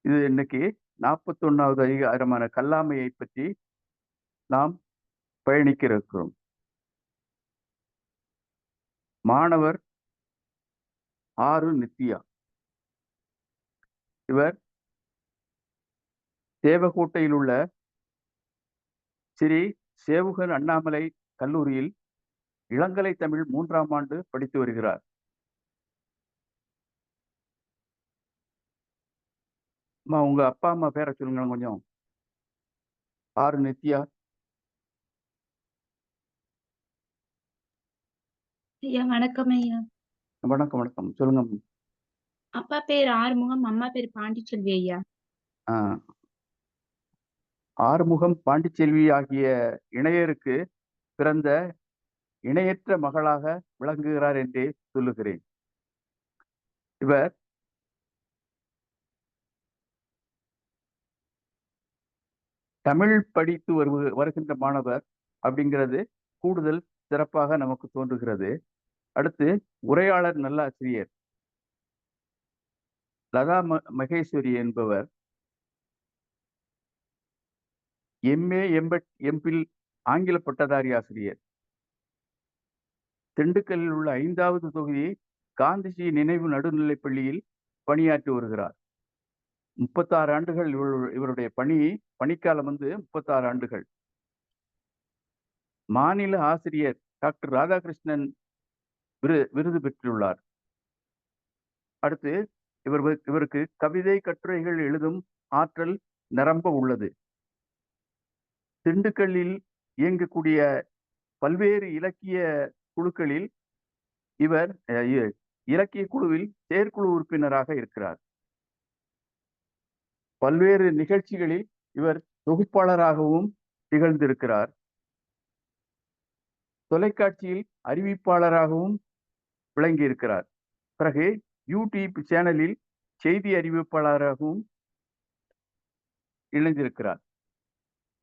இது இன்னைக்கு 41வது அதிகாரமான கல்லாமையை பற்றி நாம் பயணிக்க இருக்கிறோம். மாணவர் ஆறு நித்யா. இவர் தேவகோட்டையில் உள்ள ஸ்ரீ சேவுகன் அண்ணாமலை கல்லூரியில் இளங்கலை தமிழ் 3ஆம் ஆண்டு படித்து வருகிறார். அம்மா, உங்க அப்பா அம்மா பேரை சொல்லுங்க கொஞ்சம். ஆறு நித்யா. ஐயா வணக்கம் ஐயா. வணக்கம் வணக்கம், சொல்லுங்க. அப்பா பேர் ஆறுமுகம், அம்மா பேர் பாண்டிச்செல்வி ஐயா. ஆறுமுகம் பாண்டிச்செல்வி ஆகிய இணையருக்கு பிறந்த இணையற்ற மகளாக விளங்குகிறார் என்றே சொல்லுகிறேன். இவர் தமிழ் படித்து வருகின்ற மாணவர் அப்படிங்கிறது கூடுதல் சிறப்பாக நமக்கு தோன்றுகிறது. அடுத்து உரையாளர் நல்லாசிரியர் லதா மகேஸ்வரி என்பவர் எம்ஏ எம்பில் ஆங்கில பட்டதாரி ஆசிரியர். திண்டுக்கல்லில் உள்ள 5வது தொகுதி காந்திஜி நினைவு நடுநிலைப் பள்ளியில் பணியாற்றி வருகிறார். 36 ஆண்டுகள் இவருடைய பணிக்காலம் 36 ஆண்டுகள். மாநில ஆசிரியர் டாக்டர் ராதாகிருஷ்ணன் விருது பெற்றுள்ளார். அடுத்து இவருக்கு கவிதை கட்டுரைகள் எழுதும் ஆற்றல் நிரம்ப உள்ளது. திண்டுக்கல்லில் இயங்கக்கூடிய பல்வேறு இலக்கிய குழுக்களில் இவர் இலக்கிய குழுவில் செயற்குழு உறுப்பினராக இருக்கிறார். பல்வேறு நிகழ்ச்சிகளில் இவர் தொகுப்பாளராகவும் திகழ்ந்திருக்கிறார். தொலைக்காட்சியில் அறிவிப்பாளராகவும் விளங்கி இருக்கிறார். பிறகு யூடியூப் சேனலில் செய்தி அறிவிப்பாளராகவும் இணைந்திருக்கிறார்.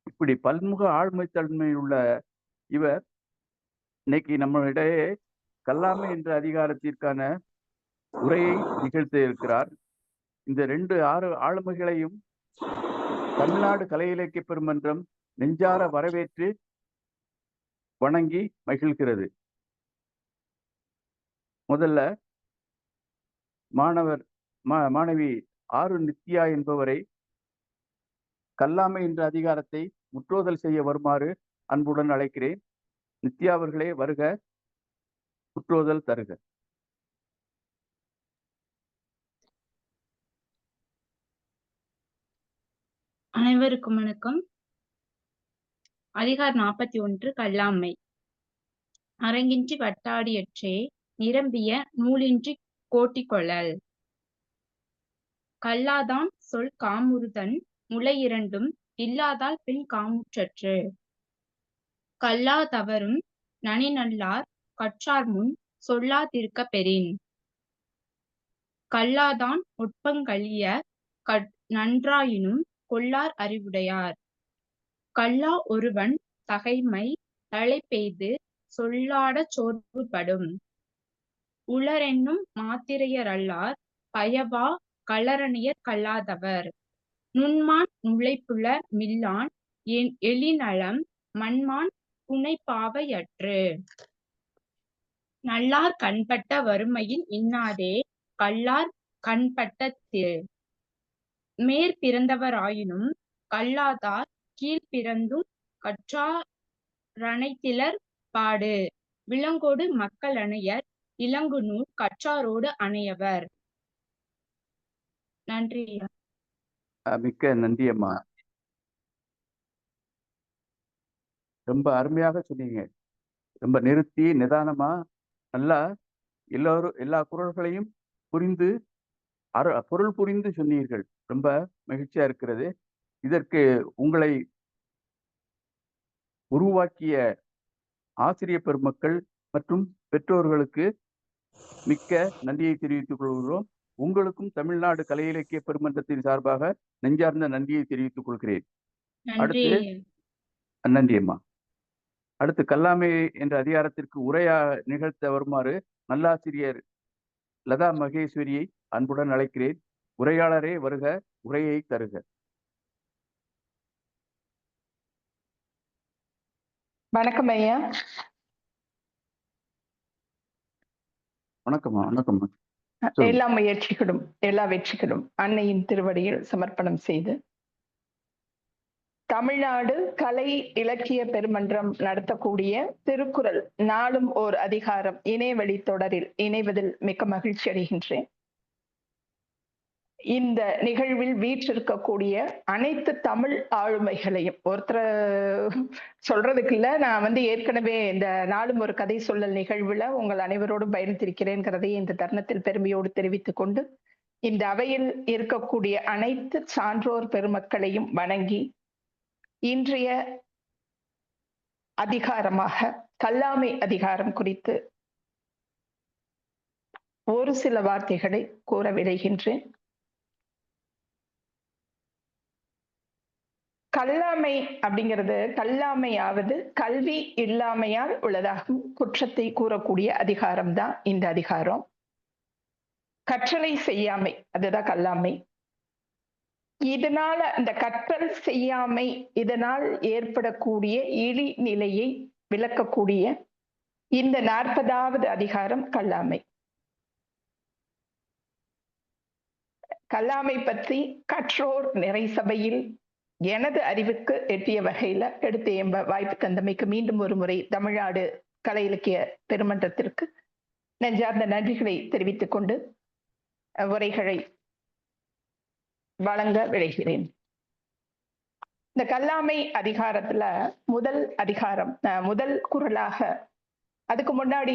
இப்படி பன்முக ஆழ்மைத்தன்மை உள்ள இவர் இன்னைக்கு நம்மளிடையே கல்லாமை என்ற அதிகாரத்திற்கான உரையை நிகழ்த்த இருக்கிறார். இந்த 2 ஆளுமைகளையும் தமிழ்நாடு கலை இலக்கிய பெருமன்றம் நெஞ்சார வரவேற்று வணங்கி மகிழ்கிறது. முதல்ல மாணவி ஆறு நித்யா என்பவரை கல்லாமை என்ற அதிகாரத்தை முற்றோதல் செய்ய வருமாறு அன்புடன் அழைக்கிறேன். நித்யா அவர்களே வருக, முற்றோதல் தருக. அனைவருக்கும் வணக்கம். அதிகாரம் 41 கல்லாமை. அரங்கின்றி வட்டாடியற்றே நிரம்பிய நூலின்றி கோட்டிக்கொள்ளல். கல்லாதான் சொல் காமுறுதன் முளை இரண்டும் இல்லாதால் பின் காமுற்றற்று. கல்லா தவறும் நனிநல்லார் கற்றார்முன் சொல்லாதிருக்க பெறின். கல்லாதான் ஒட்பங்கழிய நன்றாயினும் கொள்ளார் அறிவுடையார். கல்லா ஒருவன் தகைமை தழைப்பெய்து சொல்லாடச் சோர்வுபடும். உளரென்னும் மாத்திரையரல்லார் பயவா களரணியர் கல்லாதவர். நுண்மான் நுழைப்புல மில்லான் எழினலம் மண்மான் புனைப்பாவையற்று. நல்லார் கண்பட்ட வறுமையின் இன்னாதே கல்லார் கண்பட்ட மேற்பிறந்தவராயினும் கல்லாதார் கீழ்பிறந்தும் கற்றாரனைத்திலர் பாடு. விலங்கோடு மக்கள் அணையர் இலங்குநூல் கற்றாரோடு அணையவர். நன்றி. மிக்க நன்றி அம்மா, ரொம்ப அருமையாக சொன்னீங்க. ரொம்ப நிறுத்தி நிதானமா நல்லா எல்லா குரல்களையும் புரிந்து பொருள் புரிந்து சொன்னீர்கள். ரொம்ப மகிழ்ச்சியா இருக்கிறது. இதற்கு உங்களை உருவாக்கிய ஆசிரியர் பெருமக்கள் மற்றும் பெற்றோர்களுக்கு மிக்க நன்றியை தெரிவித்துக் கொள்கிறோம். உங்களுக்கும் தமிழ்நாடு கலை இலக்கிய பெருமன்றத்தின் சார்பாக நெஞ்சார்ந்த நன்றியை தெரிவித்துக் கொள்கிறேன். அடுத்து நன்றி அம்மா. அடுத்து கல்லாமை என்ற அதிகாரத்திற்கு உரையா நிகழ்த்த வருமாறு நல்லாசிரியர் லதா மகேஸ்வரியை அன்புடன் அழைக்கிறேன். உரையாளரே வருக, உரையை தருக. வணக்கம் ஐயா. வணக்கம்மா. வணக்கம்மா. எல்லா முயற்சிகளும் எல்லா வெற்றிகளும் அன்னையின் திருவடியில் சமர்ப்பணம் செய்து தமிழ்நாடு கலை இலக்கிய பெருமன்றம் நடத்தக்கூடிய திருக்குறள் நாளும் ஓர் அதிகாரம் இணையவழி தொடரில் இணைவதில் மிக்க மகிழ்ச்சி அடைகின்றேன். இந்த நிகழ்வில் வீற்றிருக்கக்கூடிய அனைத்து தமிழ் ஆளுமைகளையும் ஒருத்தர் சொல்றதுக்கு இல்ல, நான் ஏற்கனவே இந்த நாளும் ஒரு கதை சொல்லல் நிகழ்வுல உங்கள் அனைவரோடும் பயணித்திருக்கிறேன்கிறதை இந்த தருணத்தில் பெருமையோடு தெரிவித்துக் கொண்டு இந்த அவையில் இருக்கக்கூடிய அனைத்து சான்றோர் பெருமக்களையும் வணங்கி இன்றைய அதிகாரமாக கல்லாமை அதிகாரம் குறித்து ஒரு சில வார்த்தைகளை கூற விளைகின்றேன். கல்லாமை அப்படிங்கிறது, கல்லாமையாவது கல்வி இல்லாமையால் உள்ளதாகும் குற்றத்தை கூறக்கூடிய அதிகாரம் தான் இந்த அதிகாரம். கற்றலை செய்யாமை அதுதான் கல்லாமை. இதனால இந்த கற்றல் செய்யாமை இதனால் ஏற்படக்கூடிய இழி நிலையை விளக்கக்கூடிய இந்த 40வது அதிகாரம் கல்லாமை. கல்லாமை பற்றி கற்றோர் நிறை சபையில் எனது அறிவுக்கு எட்டிய வகையில எடுத்து எம்ப வாய்ப்பு தந்தமைக்கு மீண்டும் ஒரு முறை தமிழ்நாடு கலை இலக்கிய பெருமன்றத்திற்கு நெஞ்சார்ந்த நன்றிகளை தெரிவித்துக் கொண்டு உரைகளை வழங்க விளைகிறேன். இந்த கல்லாமை அதிகாரத்துல முதல் அதிகாரம் முதல் குறளாக, அதுக்கு முன்னாடி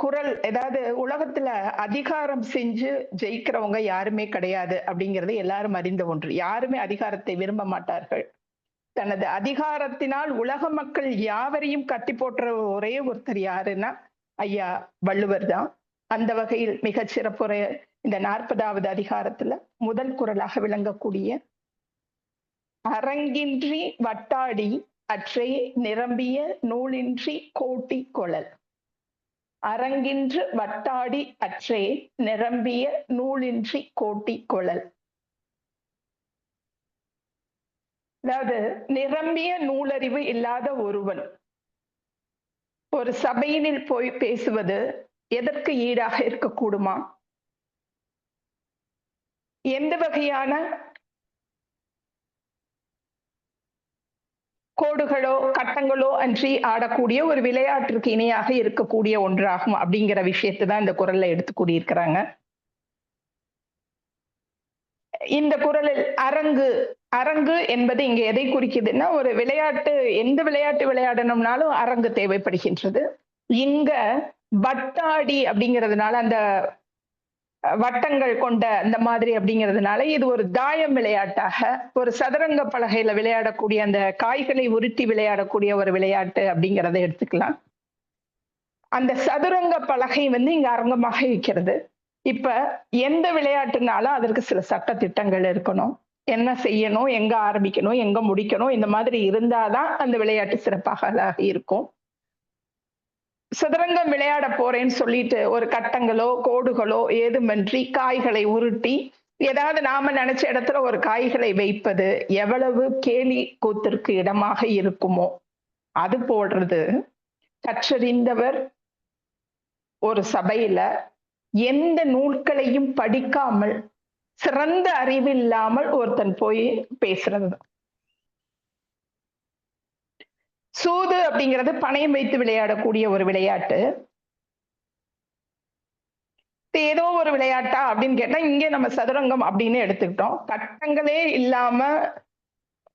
குறள் ஏதாவது உலகத்துல அதிகாரம் செஞ்சு ஜெயிக்கிறவங்க யாருமே கிடையாது அப்படிங்கிறது எல்லாரும் அறிந்த ஒன்று. யாருமே அதிகாரத்தை விரும்ப மாட்டார்கள். தனது அதிகாரத்தினால் உலக மக்கள் யாவரையும் கட்டி போட்டுற ஒரே ஒருத்தர் யாருன்னா ஐயா வள்ளுவர் தான். அந்த வகையில் மிகச் சிறப்புடைய இந்த 40வது அதிகாரத்துல முதல் குறளாக விளங்கக்கூடிய அரங்கின்றி வட்டாடி அற்றே நிரம்பிய நூலின்றி கோட்டி கொளல். அரங்கின்று வட்டாடி அற்றே நிரம்பிய நூலின்றி கோட்டி கொளல். அதாவது நிரம்பிய நூலறிவு இல்லாத ஒருவன் ஒரு சபையினில் போய் பேசுவது எதற்கு ஈடாக இருக்கக்கூடுமா? எந்த வகையான கோடுகளோ கட்டங்களோ அன்றி ஆடக்கூடிய ஒரு விளையாட்டிற்கு இணையாக இருக்கக்கூடிய ஒன்றாகும் அப்படிங்கிற விஷயத்தை தான் இந்த குறள்ல எடுத்து கூறியிருக்கிறாங்க. இந்த குறளில் அரங்கு என்பது இங்க எதை குறிக்குதுன்னா, ஒரு விளையாட்டு, எந்த விளையாட்டு விளையாடணும்னாலும் அரங்கு தேவைப்படுகின்றது. இங்க வட்டாடி அப்படிங்கிறதுனால, அந்த வட்டங்கள் கொண்ட அந்த மாதிரி அப்படிங்கிறதுனால இது ஒரு தாயம் விளையாட்டாக, ஒரு சதுரங்க பலகையில விளையாடக்கூடிய அந்த காய்களை உருட்டி விளையாடக்கூடிய ஒரு விளையாட்டு அப்படிங்கிறத எடுத்துக்கலாம். அந்த சதுரங்க பலகை இங்க அரங்கமாக இருக்கிறது. இப்ப எந்த விளையாட்டுனாலும் அதற்கு சில சட்ட திட்டங்கள் இருக்கணும். என்ன செய்யணும், எங்க ஆரம்பிக்கணும், எங்க முடிக்கணும், இந்த மாதிரி இருந்தாதான் அந்த விளையாட்டு சிறப்பாக இருக்கும். சதுரங்கம் விளையாட போறேன்னு சொல்லிட்டு ஒரு கட்டங்களோ கோடுகளோ ஏதுமின்றி காய்களை உருட்டி ஏதாவது நாம நினைச்ச இடத்துல ஒரு காய்களை வைப்பது எவ்வளவு கேலி கூத்திற்கு இடமாக இருக்குமோ, அது போடுறது கற்றறிந்தவர் ஒரு சபையில எந்த நூல்களையும் படிக்காமல் சிறந்த அறிவு இல்லாமல் ஒருத்தன் போய் பேசுறது. சூது அப்படிங்கிறது பணயம் வைத்து விளையாடக்கூடிய ஒரு விளையாட்டு. ஏதோ ஒரு விளையாட்டா அப்படின்னு கேட்டா, இங்கே நம்ம சதுரங்கம் அப்படின்னு எடுத்துக்கிட்டோம். கட்டங்களே இல்லாம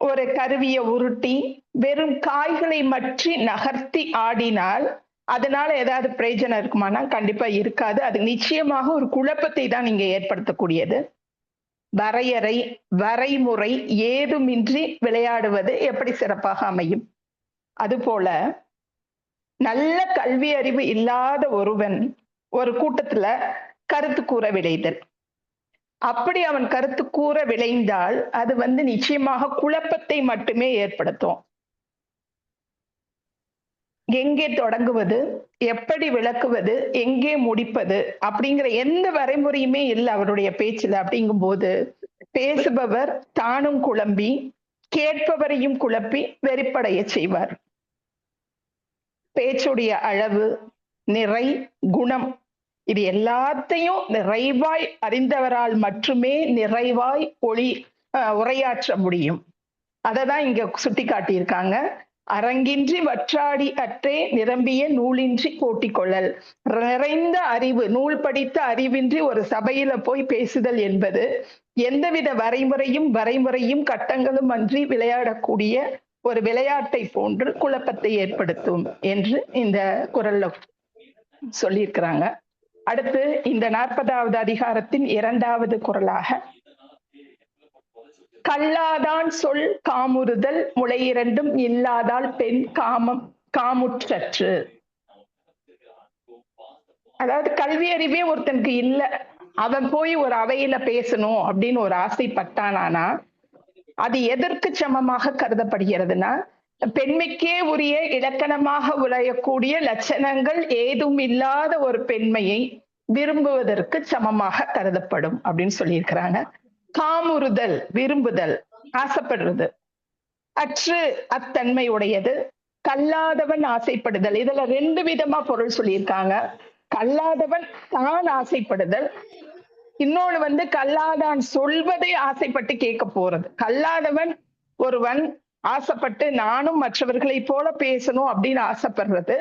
ஒரு கருவியை உருட்டி வெறும் காய்களை மற்றி நகர்த்தி ஆடினால் அதனால ஏதாவது பிரயோஜனம் இருக்குமானா கண்டிப்பா இருக்காது. அது நிச்சயமாக ஒரு குழப்பத்தை தான் இங்க ஏற்படுத்தக்கூடியது. வரையறை வரைமுறை ஏதுமின்றி விளையாடுவது எப்படி சிறப்பாக அமையும்? அதுபோல நல்ல கல்வி அறிவு இல்லாத ஒருவன் ஒரு கூட்டத்துல கருத்து கூற விளைதல். அப்படி அவன் கருத்து கூற விளைந்தால் அது நிச்சயமாக குழப்பத்தை மட்டுமே ஏற்படுத்தும். எங்கே தொடங்குவது, எப்படி விளக்குவது, எங்கே முடிப்பது அப்படிங்கிற எந்த வரைமுறையுமே இல்லை அவருடைய பேச்சுல. அப்படிங்கும்போது பேசுபவர் தானும் குழம்பி கேட்பவரையும் குழப்பி வெறிப்படைய செய்வார். பேச்சுடைய அளவு, நிறை, குணம் இது எல்லாத்தையும் நிறைவாய் அறிந்தவரால் மட்டுமே நிறைவாய் உரையாற்ற முடியும். அததான் இங்க சுட்டி காட்டியிருக்காங்க. அரங்கின்றி வற்றாடி அற்றே நிரம்பிய நூலின்றி கோட்டிக்கொள்ளல். நிறைந்த அறிவு, நூல் படித்த அறிவின்றி ஒரு சபையில போய் பேசுதல் என்பது எந்தவித வரைமுறையும் கட்டங்களும் அன்றி விளையாடக்கூடிய ஒரு விளையாட்டை போன்று குழப்பத்தை ஏற்படுத்தும் என்று இந்த குறள்ல சொல்லியிருக்கிறாங்க. அடுத்து இந்த 40வது அதிகாரத்தின் 2வது குறளாக, கல்லாதான் சொல் காமுறுதல் முளையிரண்டும் இல்லாதால் பெண் காமுற்றற்று. அதாவது கல்வி அறிவே ஒருத்தனுக்கு இல்ல, அவன் போய் ஒரு அவையில பேசணும் அப்படின்னு ஒரு ஆசைப்பட்டானா அது எதற்கு சமமாக கருதப்படுகிறதுனா, பெண்மைக்கே உரிய இலக்கணமாக உழையக்கூடிய லட்சணங்கள் ஏதும் இல்லாத ஒரு பெண்மையை விரும்புவதற்கு சமமாக கருதப்படும் அப்படின்னு சொல்லியிருக்கிறாங்க. காமுறுதல் விரும்புதல், ஆசைப்படுறது. அற்று அத்தன்மை உடையது. கல்லாதவன் ஆசைப்படுதல். இதுல 2 விதமா பொருள் சொல்லியிருக்காங்க. கல்லாதவன் தான் ஆசைப்படுதல், இன்னொன்னு கல்லாதான் சொல்வதை ஆசைப்பட்டு கேட்க போறது. கல்லாதவன் ஒருவன் ஆசைப்பட்டு நானும் மற்றவர்களை போல பேசணும் அப்படின்னு ஆசைப்படுறது.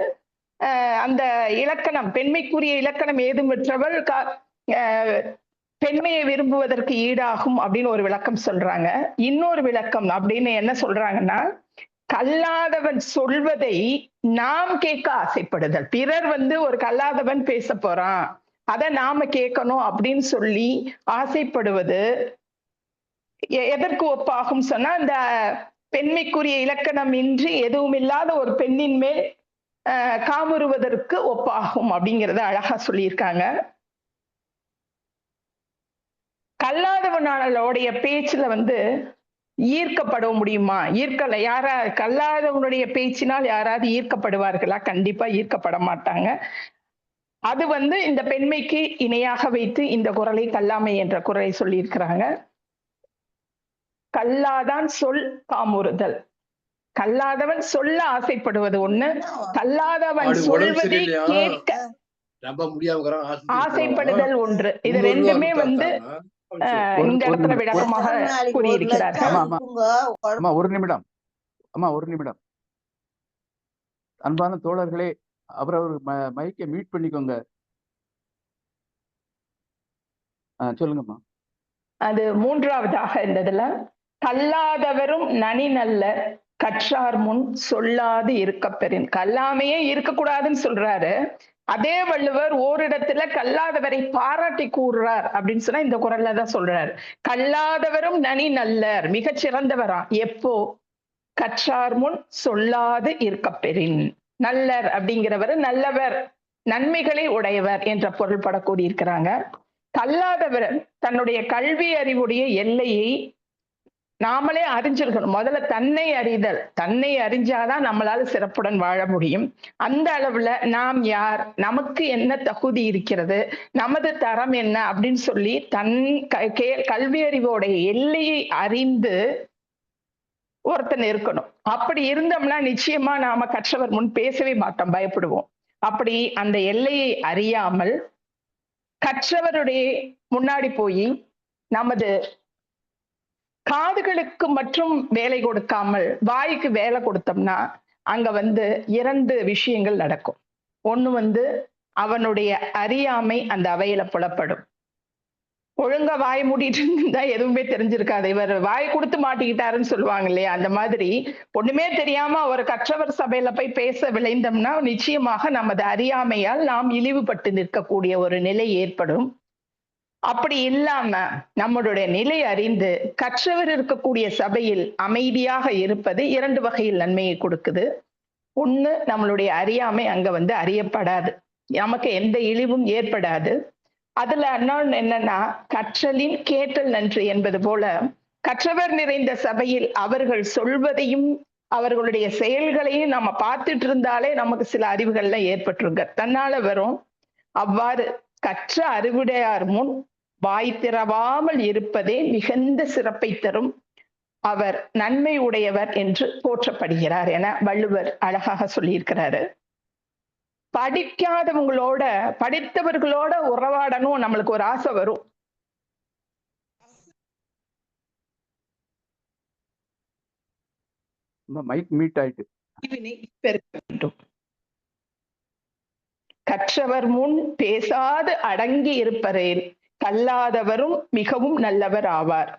அந்த இலக்கணம், பெண்மைக்குரிய இலக்கணம் ஏதும் பெற்றவள் பெண்மையை விரும்புவதற்கு ஈடாகும் அப்படின்னு ஒரு விளக்கம் சொல்றாங்க. இன்னொரு விளக்கம் அப்படின்னு என்ன சொல்றாங்கன்னா, கல்லாதவன் சொல்வதை நாம் கேட்க ஆசைப்படுதல். பிறர் ஒரு கல்லாதவன் பேச போறான், அதை நாம கேட்கணும் அப்படின்னு சொல்லி ஆசைப்படுவது எதற்கு ஒப்பாகும் சொன்னா, இந்த பெண்மைக்குரிய இலக்கணம் இன்றி எதுவும் இல்லாத ஒரு பெண்ணின் மேல் காமுறுவதற்கு ஒப்பாகும் அப்படிங்கறத அழகா சொல்லியிருக்காங்க. கல்லாதவனுடைய பேச்சுல ஈர்க்கப்பட முடியுமா? ஈர்க்கல. கல்லாதவனுடைய பேச்சினால் யாராவது ஈர்க்கப்படுவார்களா? கண்டிப்பா ஈர்க்கப்பட மாட்டாங்க. அது இந்த பெண்மைக்கு இணையாக வைத்து இந்த குறளை கல்லாமை என்ற குறளை சொல்லியிருக்கிறாங்க. கல்லாதான் சொல் காமுறுதல். கல்லாதவன் சொல்ல ஆசைப்படுவது ஒண்ணு, கல்லாதவன் சொல்வதை கேட்க ஆசைப்படுதல் ஒன்று. இது ரெண்டுமே இந்த இடத்துல விளக்கமாக கூறியிருக்கிறார்கள். ஒரு நிமிடம். அன்பான தோழர்களே, அவர் மைக்கை மியூட் பண்ணிக்கோங்க. சொல்லுங்கம்மா. அது 3வதாக இருந்ததுல, கல்லாதவரும் நனி நல்ல கற்றார் முன் சொல்லாது இருக்க பெறின். கல்லாமையே இருக்கக்கூடாதுன்னு சொல்றாரு. அதே வள்ளுவர் ஓரிடத்துல கல்லாதவரை பாராட்டி கூறுறார் அப்படின்னு சொன்னா இந்த குறள்ல தான் சொல்றாரு. கல்லாதவரும் நனி நல்லர், மிகச் சிறந்தவராம். எப்போ? கற்றார் முன் சொல்லாது இருக்க பெறின். நல்லர் அப்படிங்கிறவர் நல்லவர், நன்மைகளை உடையவர் என்ற பொருள்பட கூறியிருக்கிறாங்க. கல்லாதவர் தன்னுடைய கல்வி அறிவுடைய எல்லையை நாமளே அறிஞ்சிருக்கணும். முதல்ல தன்னை அறிதல். தன்னை அறிஞ்சாதான் நம்மளால சிறப்புடன் வாழ முடியும். அந்த அளவுல நாம் யார், நமக்கு என்ன தகுதி இருக்கிறது, நமது தரம் என்ன அப்படின்னு சொல்லி கல்வி அறிவோடைய எல்லையை அறிந்து ஒருத்தன் இருக்கணும். அப்படி இருந்தோம்னா நிச்சயமா நாம கற்றவர் முன் பேசவே மாட்டோம், பயப்படுவோம். அப்படி அந்த எல்லையை அறியாமல் கற்றவருடைய முன்னாடி போய் நமது காதுகளுக்கு மற்றும் வேலை கொடுக்காமல் வாய்க்கு வேலை கொடுத்தோம்னா அங்க 2 விஷயங்கள் நடக்கும். ஒண்ணு அவனுடைய அறியாமை அந்த அவையில புலப்படும். ஒழுங்கா வாய் மூடிட்டு இருந்தா எதுவுமே தெரிஞ்சிருக்காது. இவர் வாய் கொடுத்து மாட்டிக்கிட்டாருன்னு சொல்லுவாங்க இல்லையா, அந்த மாதிரி ஒண்ணுமே தெரியாம ஒரு கற்றவர் சபையில போய் பேச விளைந்தோம்னா நிச்சயமாக நமது அறியாமையால் நாம் இழிவுபட்டு நிற்கக்கூடிய ஒரு நிலை ஏற்படும். அப்படி இல்லாம நம்மளுடைய நிலை அறிந்து கற்றவர் இருக்கக்கூடிய சபையில் அமைதியாக இருப்பது 2 வகையில் நன்மையை கொடுக்குது. ஒண்ணு, நம்மளுடைய அறியாமை அங்க அறியப்படாது, நமக்கு எந்த இழிவும் ஏற்படாது. அதுல இன்னொன்னு என்னன்னா, கற்றலின் கேட்டல் நன்று என்பது போல கற்றவர் நிறைந்த சபையில் அவர்கள் சொல்வதையும் அவர்களுடைய செயல்களையும் நம்ம பார்த்துட்டு இருந்தாலே நமக்கு சில அறிவுகள்லாம் ஏற்பட்டுருங்க, தன்னால வரும். அவ்வாறு கற்ற அறிவுடையார் முன் வாய் திறவாமல் இருப்பதே மிகுந்த சிறப்பை தரும். அவர் நன்மை உடையவர் என்று போற்றப்படுகிறார் என வள்ளுவர் அழகாக சொல்லியிருக்கிறாரு. படிக்காதவங்களோட படித்தவர்களோட உறவாடணும் நம்மளுக்கு ஒரு ஆசை வரும். மைக் மீட் ஆயிட்டு. பெருக்க வேண்டும். கற்றவர் முன் பேசாது அடங்கி இருப்பரேல் கல்லாதவரும் மிகவும் நல்லவர் ஆவார்.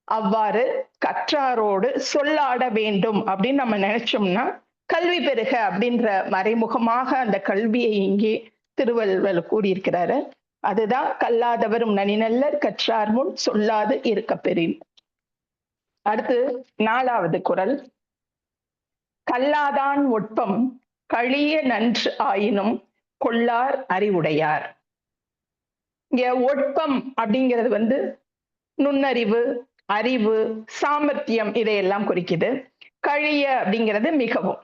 அவ்வாறு கற்றாரோடு சொல்லாட வேண்டும் அப்படின்னு நம்ம நினைச்சோம்னா கல்வி பெருக அப்படின்ற மறைமுகமாக அந்த கல்வியை இங்கே திருவள்ளுவர் கூறியிருக்கிறாரு. அதுதான் கல்லாதவரும் நனிநல்லர் கற்றார் முன் சொல்லாது இருக்க பெறின். அடுத்து 4வது குறள். கல்லாதான் ஒட்பம் கழிய நன்று ஆயினும் கொள்ளார் அறிவுடையார். இங்க ஒட்பம் அப்படிங்கிறது நுண்ணறிவு, அறிவு, சாமர்த்தியம் இதையெல்லாம் குறிக்குது. கழிய அப்படிங்கிறது மிகவும்.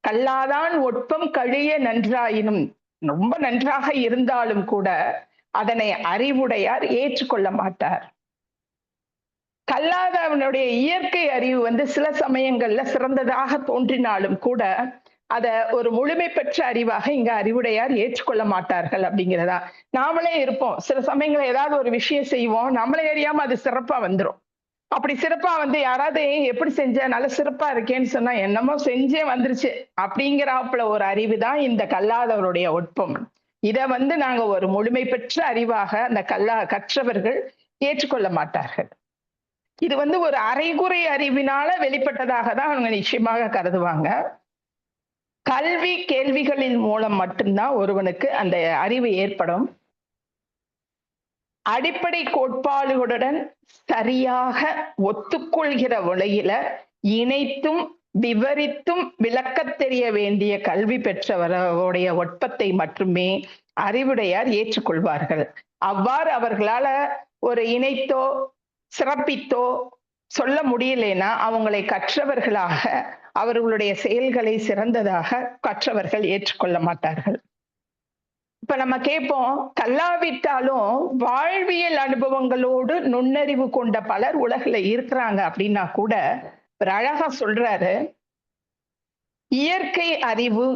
கல்லாதான் ஒட்பம் கழிய நன்றாயினும், ரொம்ப நன்றாக இருந்தாலும் கூட அதனை அறிவுடையார் ஏற்றுக்கொள்ள மாட்டார். கல்லாதவனுடைய இயற்கை அறிவு சில சமயங்கள்ல சிறந்ததாக தோன்றினாலும் கூட அத ஒரு முழுமை பெற்ற அறிவாக இங்க அறிவுடையார் ஏற்றுக்கொள்ள மாட்டார்கள் அப்படிங்கிறதா. நாமளே இருப்போம், சில சமயங்களை ஏதாவது ஒரு விஷயம் செய்வோம், நம்மளே அறியாம அது சிறப்பா வந்துடும். அப்படி சிறப்பா யாராவது எப்படி செஞ்ச நல்ல சிறப்பா இருக்கேன்னு சொன்னா என்னமோ செஞ்சே வந்துருச்சு அப்படிங்கிறாப்புல ஒரு அறிவு தான் இந்த கல்லாதவருடைய ஒட்பம். இத நாங்க ஒரு முழுமை பெற்ற அறிவாக அந்த கற்றவர்கள் ஏற்றுக்கொள்ள மாட்டார்கள். இது ஒரு அரைகுறை அறிவினால வெளிப்பட்டதாக தான் அவங்க நிச்சயமாக கருதுவாங்க. கல்வி கேள்விகளின் மூலம் மட்டும்தான் ஒருவனுக்கு அந்த அறிவு ஏற்படும். அடிப்படை கோட்பாடுகளுடன் சரியாக ஒத்துக்கொள்கிற உலகில இணைத்தும் விவரித்தும் விளக்கத் தெரிய வேண்டிய கல்வி பெற்றவருடைய ஒட்பத்தை மட்டுமே அறிவுடையார் ஏற்றுக்கொள்வார்கள். அவ்வாறு அவர்களால ஒரு இணைத்தோ சிறப்பித்தோ சொல்ல முடியலைன்னா அவங்களை கற்றவர்களாக, அவர்களுடைய செயல்களை சிறந்ததாக கற்றவர்கள் ஏற்றுக்கொள்ள மாட்டார்கள். இப்ப நம்ம கேட்போம், கல்லாவிட்டாலும் வாழ்வியல் அனுபவங்களோடு நுண்ணறிவு கொண்ட பலர் உலகில இருக்கிறாங்க அப்படின்னா கூட ஒரு அழகா சொல்றாரு, இயற்கை அறிவு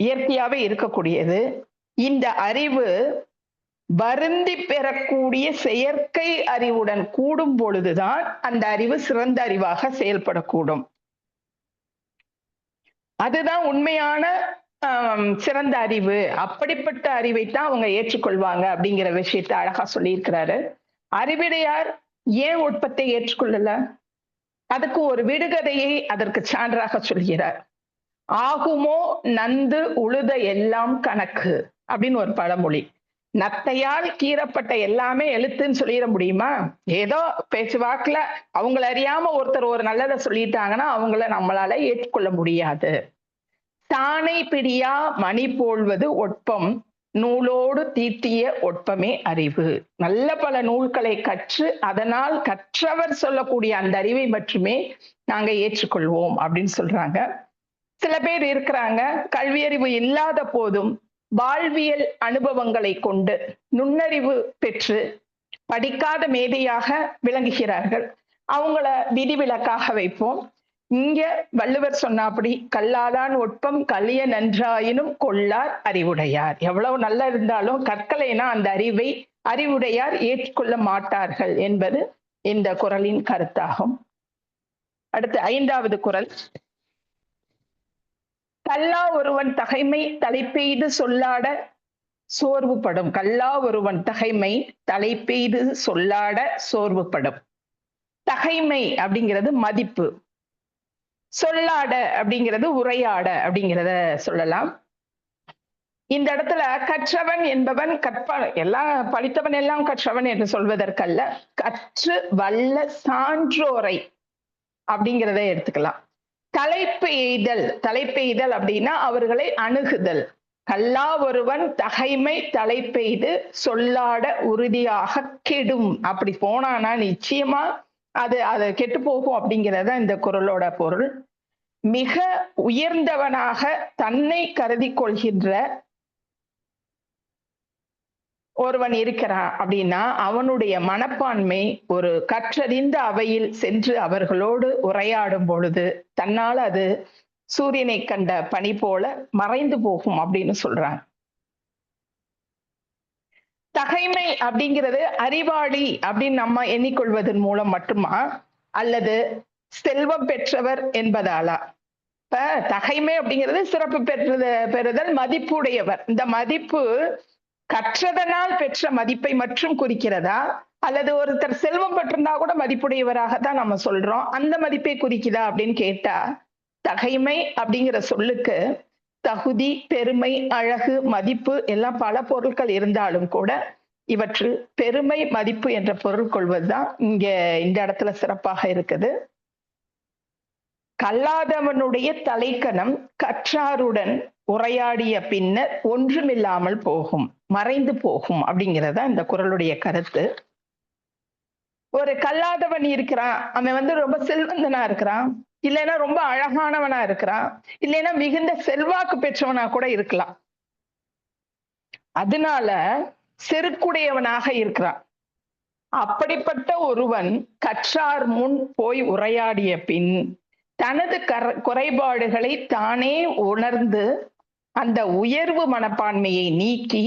இயற்கையாவே இருக்கக்கூடியது. இந்த அறிவு வருந்தி பெறக்கூடிய செயற்கை அறிவுடன் கூடும் பொழுதுதான் அந்த அறிவு சிறந்த அறிவாக செயல்படக்கூடும். அதுதான் உண்மையான சிறந்த அறிவு. அப்படிப்பட்ட அறிவைத்தான் அவங்க ஏற்றுக்கொள்வாங்க அப்படிங்கிற விஷயத்தை அழகா சொல்லியிருக்கிறாரு. அறிவுடையார் ஏன் ஒட்பத்தை ஏற்றுக்கொள்ளல? அதுக்கு ஒரு விடுகதையை அதற்கு சான்றாக சொல்கிறார். ஆகுமோ நந்து உழுத எல்லாம் கணக்கு அப்படின்னு ஒரு பழமொழி. நத்தையால் கீறப்பட்ட எல்லாமே எழுத்துன்னு சொல்லிட முடியுமா? ஏதோ பேச்சுவாக்குல அவங்கள அறியாம ஒருத்தர் ஒரு நல்லதை சொல்லிட்டாங்கன்னா அவங்கள நம்மளால ஏற்றுக்கொள்ள முடியாது. தானை பிடியா மணி போல்வது ஒட்பம், நூலோடு தீட்டிய ஒட்பமே அறிவு. நல்ல பல நூல்களை கற்று அதனால் கற்றவர் சொல்லக்கூடிய அந்த அறிவை மட்டுமே நாங்க ஏற்றுக்கொள்வோம் அப்படின்னு சொல்றாங்க. சில பேர் இருக்கிறாங்க, கல்வியறிவு இல்லாத போதும் வாழ்வியல் அனுபவங்களை கொண்டு நுண்ணறிவு பெற்று படிக்காத மேதையாக விளங்குகிறார்கள். அவங்கள விதிவிலக்காக வைப்போம். இங்க வள்ளுவர் சொன்னாப்படி கல்லாதான் ஒட்பம் கலிய நன்றாயினும் கொள்ளார் அறிவுடையார். எவ்வளவு நல்லா இருந்தாலும் கற்கலைனா அந்த அறிவை அறிவுடையார் ஏற்றுக்கொள்ள மாட்டார்கள் என்பது இந்த குறளின் கருத்தாகும். அடுத்து 5வது குறள். கல்லா ஒருவன் தகைமை தலைப்பெய்து சொல்லாட சோர்வுபடும். கல்லா ஒருவன் தகைமை தலைப்பெய்து சொல்லாட சோர்வுபடும். தகைமை அப்படிங்கிறது மதிப்பு, சொல்லாட அப்படிங்கிறது உரையாட அப்படிங்கிறத சொல்லலாம். இந்த இடத்துல கற்றவன் என்பவன் எல்லாம் படித்தவன் எல்லாம் கற்றவன் என்று சொல்வதற்கல்ல, கற்று வல்ல சான்றோரை அப்படிங்கிறத எடுத்துக்கலாம். தலைப்பெய்தல் அப்படின்னா அவர்களை அணுகுதல். கல்லா ஒருவன் தகைமை தலைப்பெய்து சொல்லாட உறுதியாக கெடும். அப்படி போனானா நிச்சயமா அது கெட்டு போகும் அப்படிங்கிறத இந்த குறளோட பொருள். மிக உயர்ந்தவனாக தன்னை கருதி கொள்கின்ற ஒருவன் இருக்கிறான் அப்படின்னா அவனுடைய மனப்பான்மை ஒரு கற்றறிந்த அவையில் சென்று அவர்களோடு உரையாடும் பொழுது தன்னால் அது சூரியனை கண்ட பனி போல மறைந்து போகும் அப்படின்னு சொல்றாங்க. தகைமை அப்படிங்கிறது அறிவாளி அப்படின்னு நம்ம எண்ணிக்கொள்வதன் மூலம் மட்டுமா அல்லது செல்வம் பெற்றவர் என்பதாலா? இப்ப தகைமை அப்படிங்கிறது சிறப்பு பெறுதல், மதிப்புடையவர். இந்த மதிப்பு கற்றதனால் பெற்ற மதிப்பை மற்றும் குறிக்கிறதா அல்லது ஒருத்தர் செல்வம் பெற்றிருந்தா கூட மதிப்புடையவராகத்தான் நம்ம சொல்றோம், அந்த மதிப்பை குறிக்குதா அப்படின்னு கேட்டா, தகைமை அப்படிங்கிற சொல்லுக்கு தகுதி, பெருமை, அழகு, மதிப்பு எல்லாம் பல பொருட்கள் இருந்தாலும் கூட இவற்றில் பெருமை, மதிப்பு என்ற பொருள் கொள்வதுதான் இங்க இந்த இடத்துல சிறப்பாக இருக்குது. கல்லாதவனுடைய தலைக்கணம் கற்றாருடன் உரையாடிய பின்னர் ஒன்றுமில்லாமல் போகும், மறைந்து போகும் அப்படிங்கிறதா இந்த குறளுடைய கருத்து. ஒரு கல்லாதவன் இருக்கிறான், அவன் ரொம்ப செல்வந்தனா இருக்கிறான், இல்லைன்னா ரொம்ப அழகானவனா இருக்கிறான், இல்லைன்னா மிகுந்த செல்வாக்கு பெற்றவனா கூட இருக்கலாம். அதனால செருக்குடையவனாக இருக்கிறான். அப்படிப்பட்ட ஒருவன் கற்றார் முன் போய் உரையாடிய பின் தனது குறைபாடுகளை தானே உணர்ந்து அந்த உயர்வு மனப்பான்மையை நீக்கி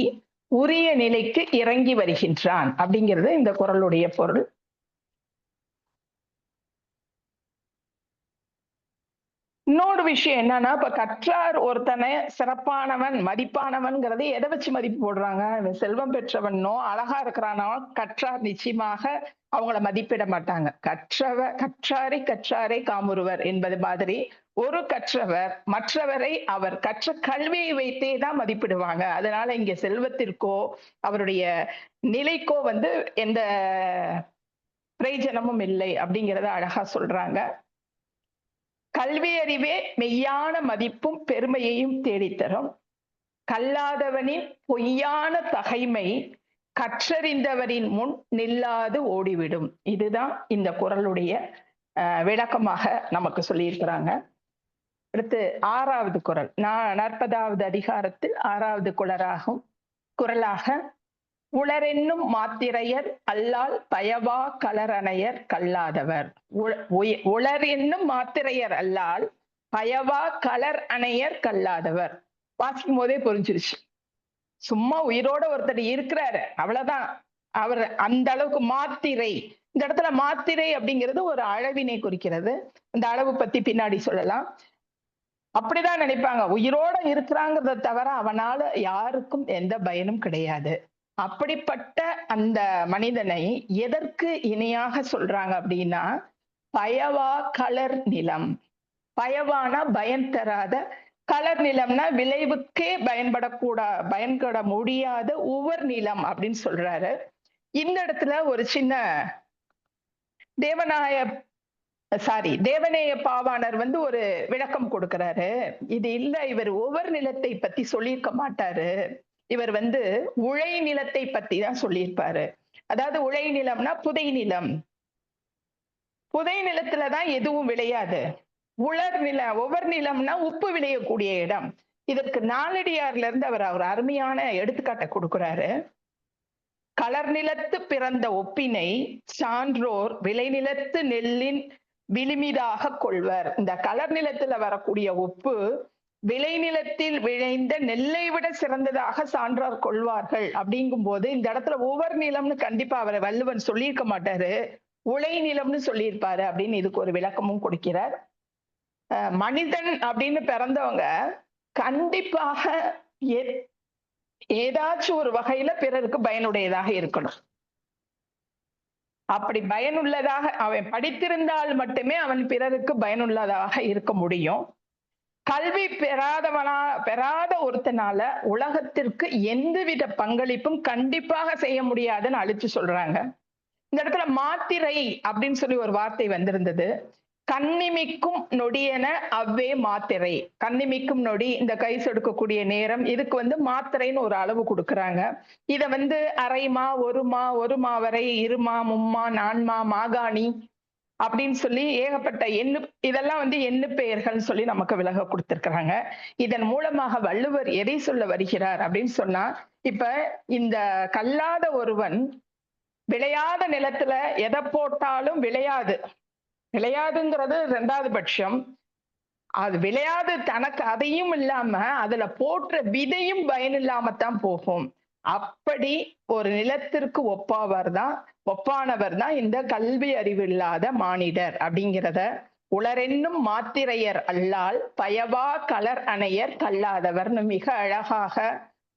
உரிய நிலைக்கு இறங்கி வருகின்றான் அப்படிங்கிறது இந்த குறளுடைய பொருள். இன்னொரு விஷயம் என்னன்னா, இப்ப கற்றார் ஒருத்தனை சிறப்பானவன், மதிப்பானவன்கிறது எதை வச்சு மதிப்பு போடுறாங்க? செல்வம் பெற்றவனோ அழகா இருக்கிறானோ கற்றார் நிச்சயமாக அவங்கள மதிப்பிட மாட்டாங்க. கற்றாரை காமுறுவர் என்பது மாதிரி ஒரு கற்றவர் மற்றவரை அவர் கற்ற கல்வியை வைத்தே தான் மதிப்பிடுவாங்க. அதனால இங்க செல்வத்திற்கோ அவருடைய நிலைக்கோ எந்த பிரயோஜனமும் இல்லை அப்படிங்கிறத அழகா சொல்றாங்க. கல்வி அறிவே மெய்யான மதிப்பும் பெருமையையும் தேடித்தரும். கல்லாதவனின் பொய்யான தகைமை கற்றறிந்தவரின் முன் நில்லாது ஓடிவிடும். இதுதான் இந்த குறளுடைய விளக்கமாக நமக்கு சொல்லியிருக்கிறாங்க. அடுத்து 6வது குறள், 40வது அதிகாரத்தில் 6வது குறளாக உளரென்னும் மாத்திரையர் அல்லால் பயவா கலரணையர் கல்லாதவர். உளர் என்னும் மாத்திரையர் அல்லால் பயவா கலர் அணையர் கல்லாதவர். வாசிக்கும் போதே புரிஞ்சிருச்சு. சும்மா உயிரோட ஒருத்தர் இருக்கிறாரு, அவ்வளவுதான். அவர் அந்த அளவுக்கு மாத்திரை. இந்த இடத்துல மாத்திரை அப்படிங்கிறது ஒரு அளவினை குறிக்கிறது. அந்த அளவு பத்தி பின்னாடி சொல்லலாம். அப்படிதான் நினைப்பாங்க, உயிரோட இருக்கிறாங்கிறத தவிர அவனால யாருக்கும் எந்த பயனும் கிடையாது. அப்படிப்பட்ட அந்த மனிதனை எதற்கு இணையாக சொல்றாங்க அப்படின்னா, பயவா கலர் நிலம். பயவானா பயன் தராத, கலர் நிலம்னா விளைவுக்கே பயன்பட முடியாத உவர் நிலம் அப்படின்னு சொல்றாரு. இந்த இடத்துல ஒரு சின்ன தேவநேய பாவாணர் ஒரு விளக்கம் கொடுக்கிறாரு. இது இல்ல, இவர் உவர் நிலத்தை பத்தி சொல்லியிருக்க மாட்டாரு. இவர் உழை நிலத்தை பத்தி தான் சொல்லியிருப்பாரு. அதாவது உழை நிலம்னா புதை நிலம். புதை நிலத்துலதான் எதுவும் விளையாது. ஒவ்வொரு நிலம்னா உப்பு விளையக்கூடிய இடம். இதற்கு நாலடியார்ல இருந்து அவர் அருமையான எடுத்துக்காட்டை கொடுக்கிறாரு. கலர் நிலத்து பிறந்த ஒப்பினை சான்றோர் விளைநிலத்து நெல்லின் விளிமிதாக கொள்வர். இந்த கலர் நிலத்துல வரக்கூடிய உப்பு விளைநிலத்தில் விளைந்த நெல்லை விட சிறந்ததாக சான்றார் கொள்வார்கள். அப்படிங்கும் போது இந்த இடத்துல ஒவ்வொரு நிலம்னு கண்டிப்பா அவரை வள்ளுவன் சொல்லியிருக்க மாட்டாரு, உழை நிலம்னு சொல்லியிருப்பாரு அப்படின்னு இதுக்கு ஒரு விளக்கமும் கொடுக்கிறார். மனிதன் அப்படின்னு பிறந்தவங்க கண்டிப்பாக ஏதாச்சும் ஒரு வகையில பிறருக்கு பயனுடையதாக இருக்கணும். அப்படி பயனுள்ளதாக அவன் படித்திருந்தால் மட்டுமே அவன் பிறருக்கு பயனுள்ளதாக இருக்க முடியும். கல்வி பெறாத ஒருத்தனால உலகத்திற்கு எந்தவித பங்களிப்பும் கண்டிப்பாக செய்ய முடியாதுன்னு அழிச்சு சொல்றாங்க. இந்த இடத்துல மாத்திரை அப்படின்னு சொல்லி ஒரு வார்த்தை வந்திருந்தது. கண்ணிமிக்கும் நொடியென அவ்வே மாத்திரை. கண்ணிமிக்கும் நொடி, இந்த கை சொடுக்கக்கூடிய நேரம், இதுக்கு மாத்திரைன்னு ஒரு அளவு கொடுக்குறாங்க. இத அரைமா, ஒரு மா, ஒரு மாவரை, இருமா, மும்மா, நான்மா, மாகாணி, அப்படின்னு சொல்லி ஏகப்பட்ட இதெல்லாம் எண்ணு பெயர்கள் சொல்லி நமக்கு விலக கொடுத்திருக்கிறாங்க. இதன் மூலமாக வள்ளுவர் எதை சொல்ல வருகிறார் அப்படின்னு சொன்னா, இப்ப இந்த கல்லாத ஒருவன் விளையாத நிலத்துல எதை போட்டாலும் விளையாது. விளையாதுங்கிறது 2வது பட்சம். அது விளையாது தனக்கு அதையும் இல்லாம அதுல போற்ற விதையும் பயனில்லாமத்தான் போகும். அப்படி ஒரு நிலத்திற்கு ஒப்பானவர் தான் இந்த கல்வி அறிவு இல்லாத மானிடர் அப்படிங்கிறத உளரென்னும் மாத்திரையர் அல்லால் பயவா கலர் அணையர் கல்லாதவர்னு மிக அழகாக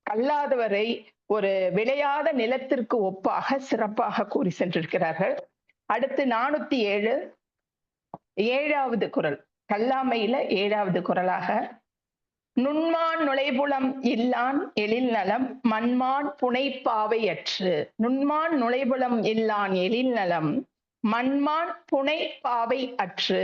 கல்லாதவரை ஒரு விளையாத நிலத்திற்கு ஒப்பாக சிறப்பாக கூறி சென்றிருக்கிறார்கள். அடுத்து 407 7வது குறள், கல்லாமையில 7வது குறளாக, நுண்மான் நுழைபுலம் இல்லான் எழில் நலம் மண்மான் புனைப்பாவை அற்று. நுண்மான் நுழைபுலம் இல்லான் எழில் நலம் மண்மான் புனைப்பாவை அற்று.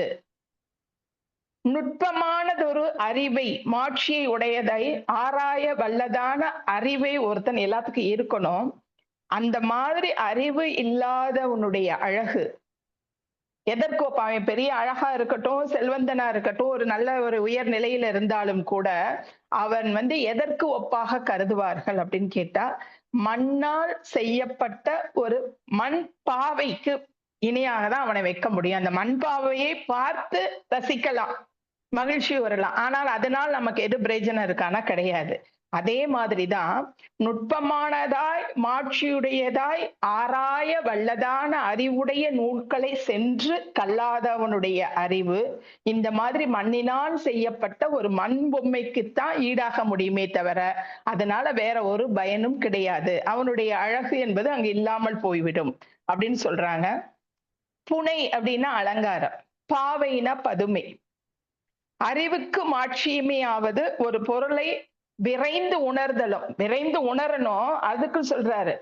நுட்பமானதொரு அறிவை மாட்சியை உடையதை ஆராய வல்லதான அறிவை ஒருத்தன் எல்லாத்துக்கும் இருக்கணும். அந்த மாதிரி அறிவு இல்லாதவனுடைய அழகு எதற்கோ அவன் பெரிய அழகா இருக்கட்டும், செல்வந்தனா இருக்கட்டும், ஒரு நல்ல ஒரு உயர் நிலையில இருந்தாலும் கூட அவன் எதற்கு ஒப்பாக கருதுவார்கள் அப்படின்னு கேட்டா, மண்ணால் செய்யப்பட்ட ஒரு மண் பாவைக்கு இணையாக தான் அவனை வைக்க முடியும். அந்த மண் பாவையை பார்த்து ரசிக்கலாம், மகிழ்ச்சி வரலாம். ஆனால் அதனால் நமக்கு எது பிரயோஜனம் இருக்கானா? கிடையாது. அதே மாதிரிதான் நுட்பமானதாய் மாட்சியுடையதாய் ஆராய வல்லதான அறிவுடைய நூல்களை சென்று கல்லாதவனுடைய அறிவு இந்த மாதிரி மண்ணினால் செய்யப்பட்ட ஒரு மண் பொம்மைக்குத்தான் ஈடாக முடியுமே தவிர அதனால வேற ஒரு பயனும் கிடையாது. அவனுடைய அழகு என்பது அங்கு இல்லாமல் போய்விடும் அப்படின்னு சொல்றாங்க. புனை அப்படின்னா அலங்காரம், பாவைனா பதுமை. அறிவுக்கு மாட்சியுமே ஆவது ஒரு பொருளை விரைந்து உணர்தலும். விரைந்து உணரணும், அதுக்கு சொல்றாரு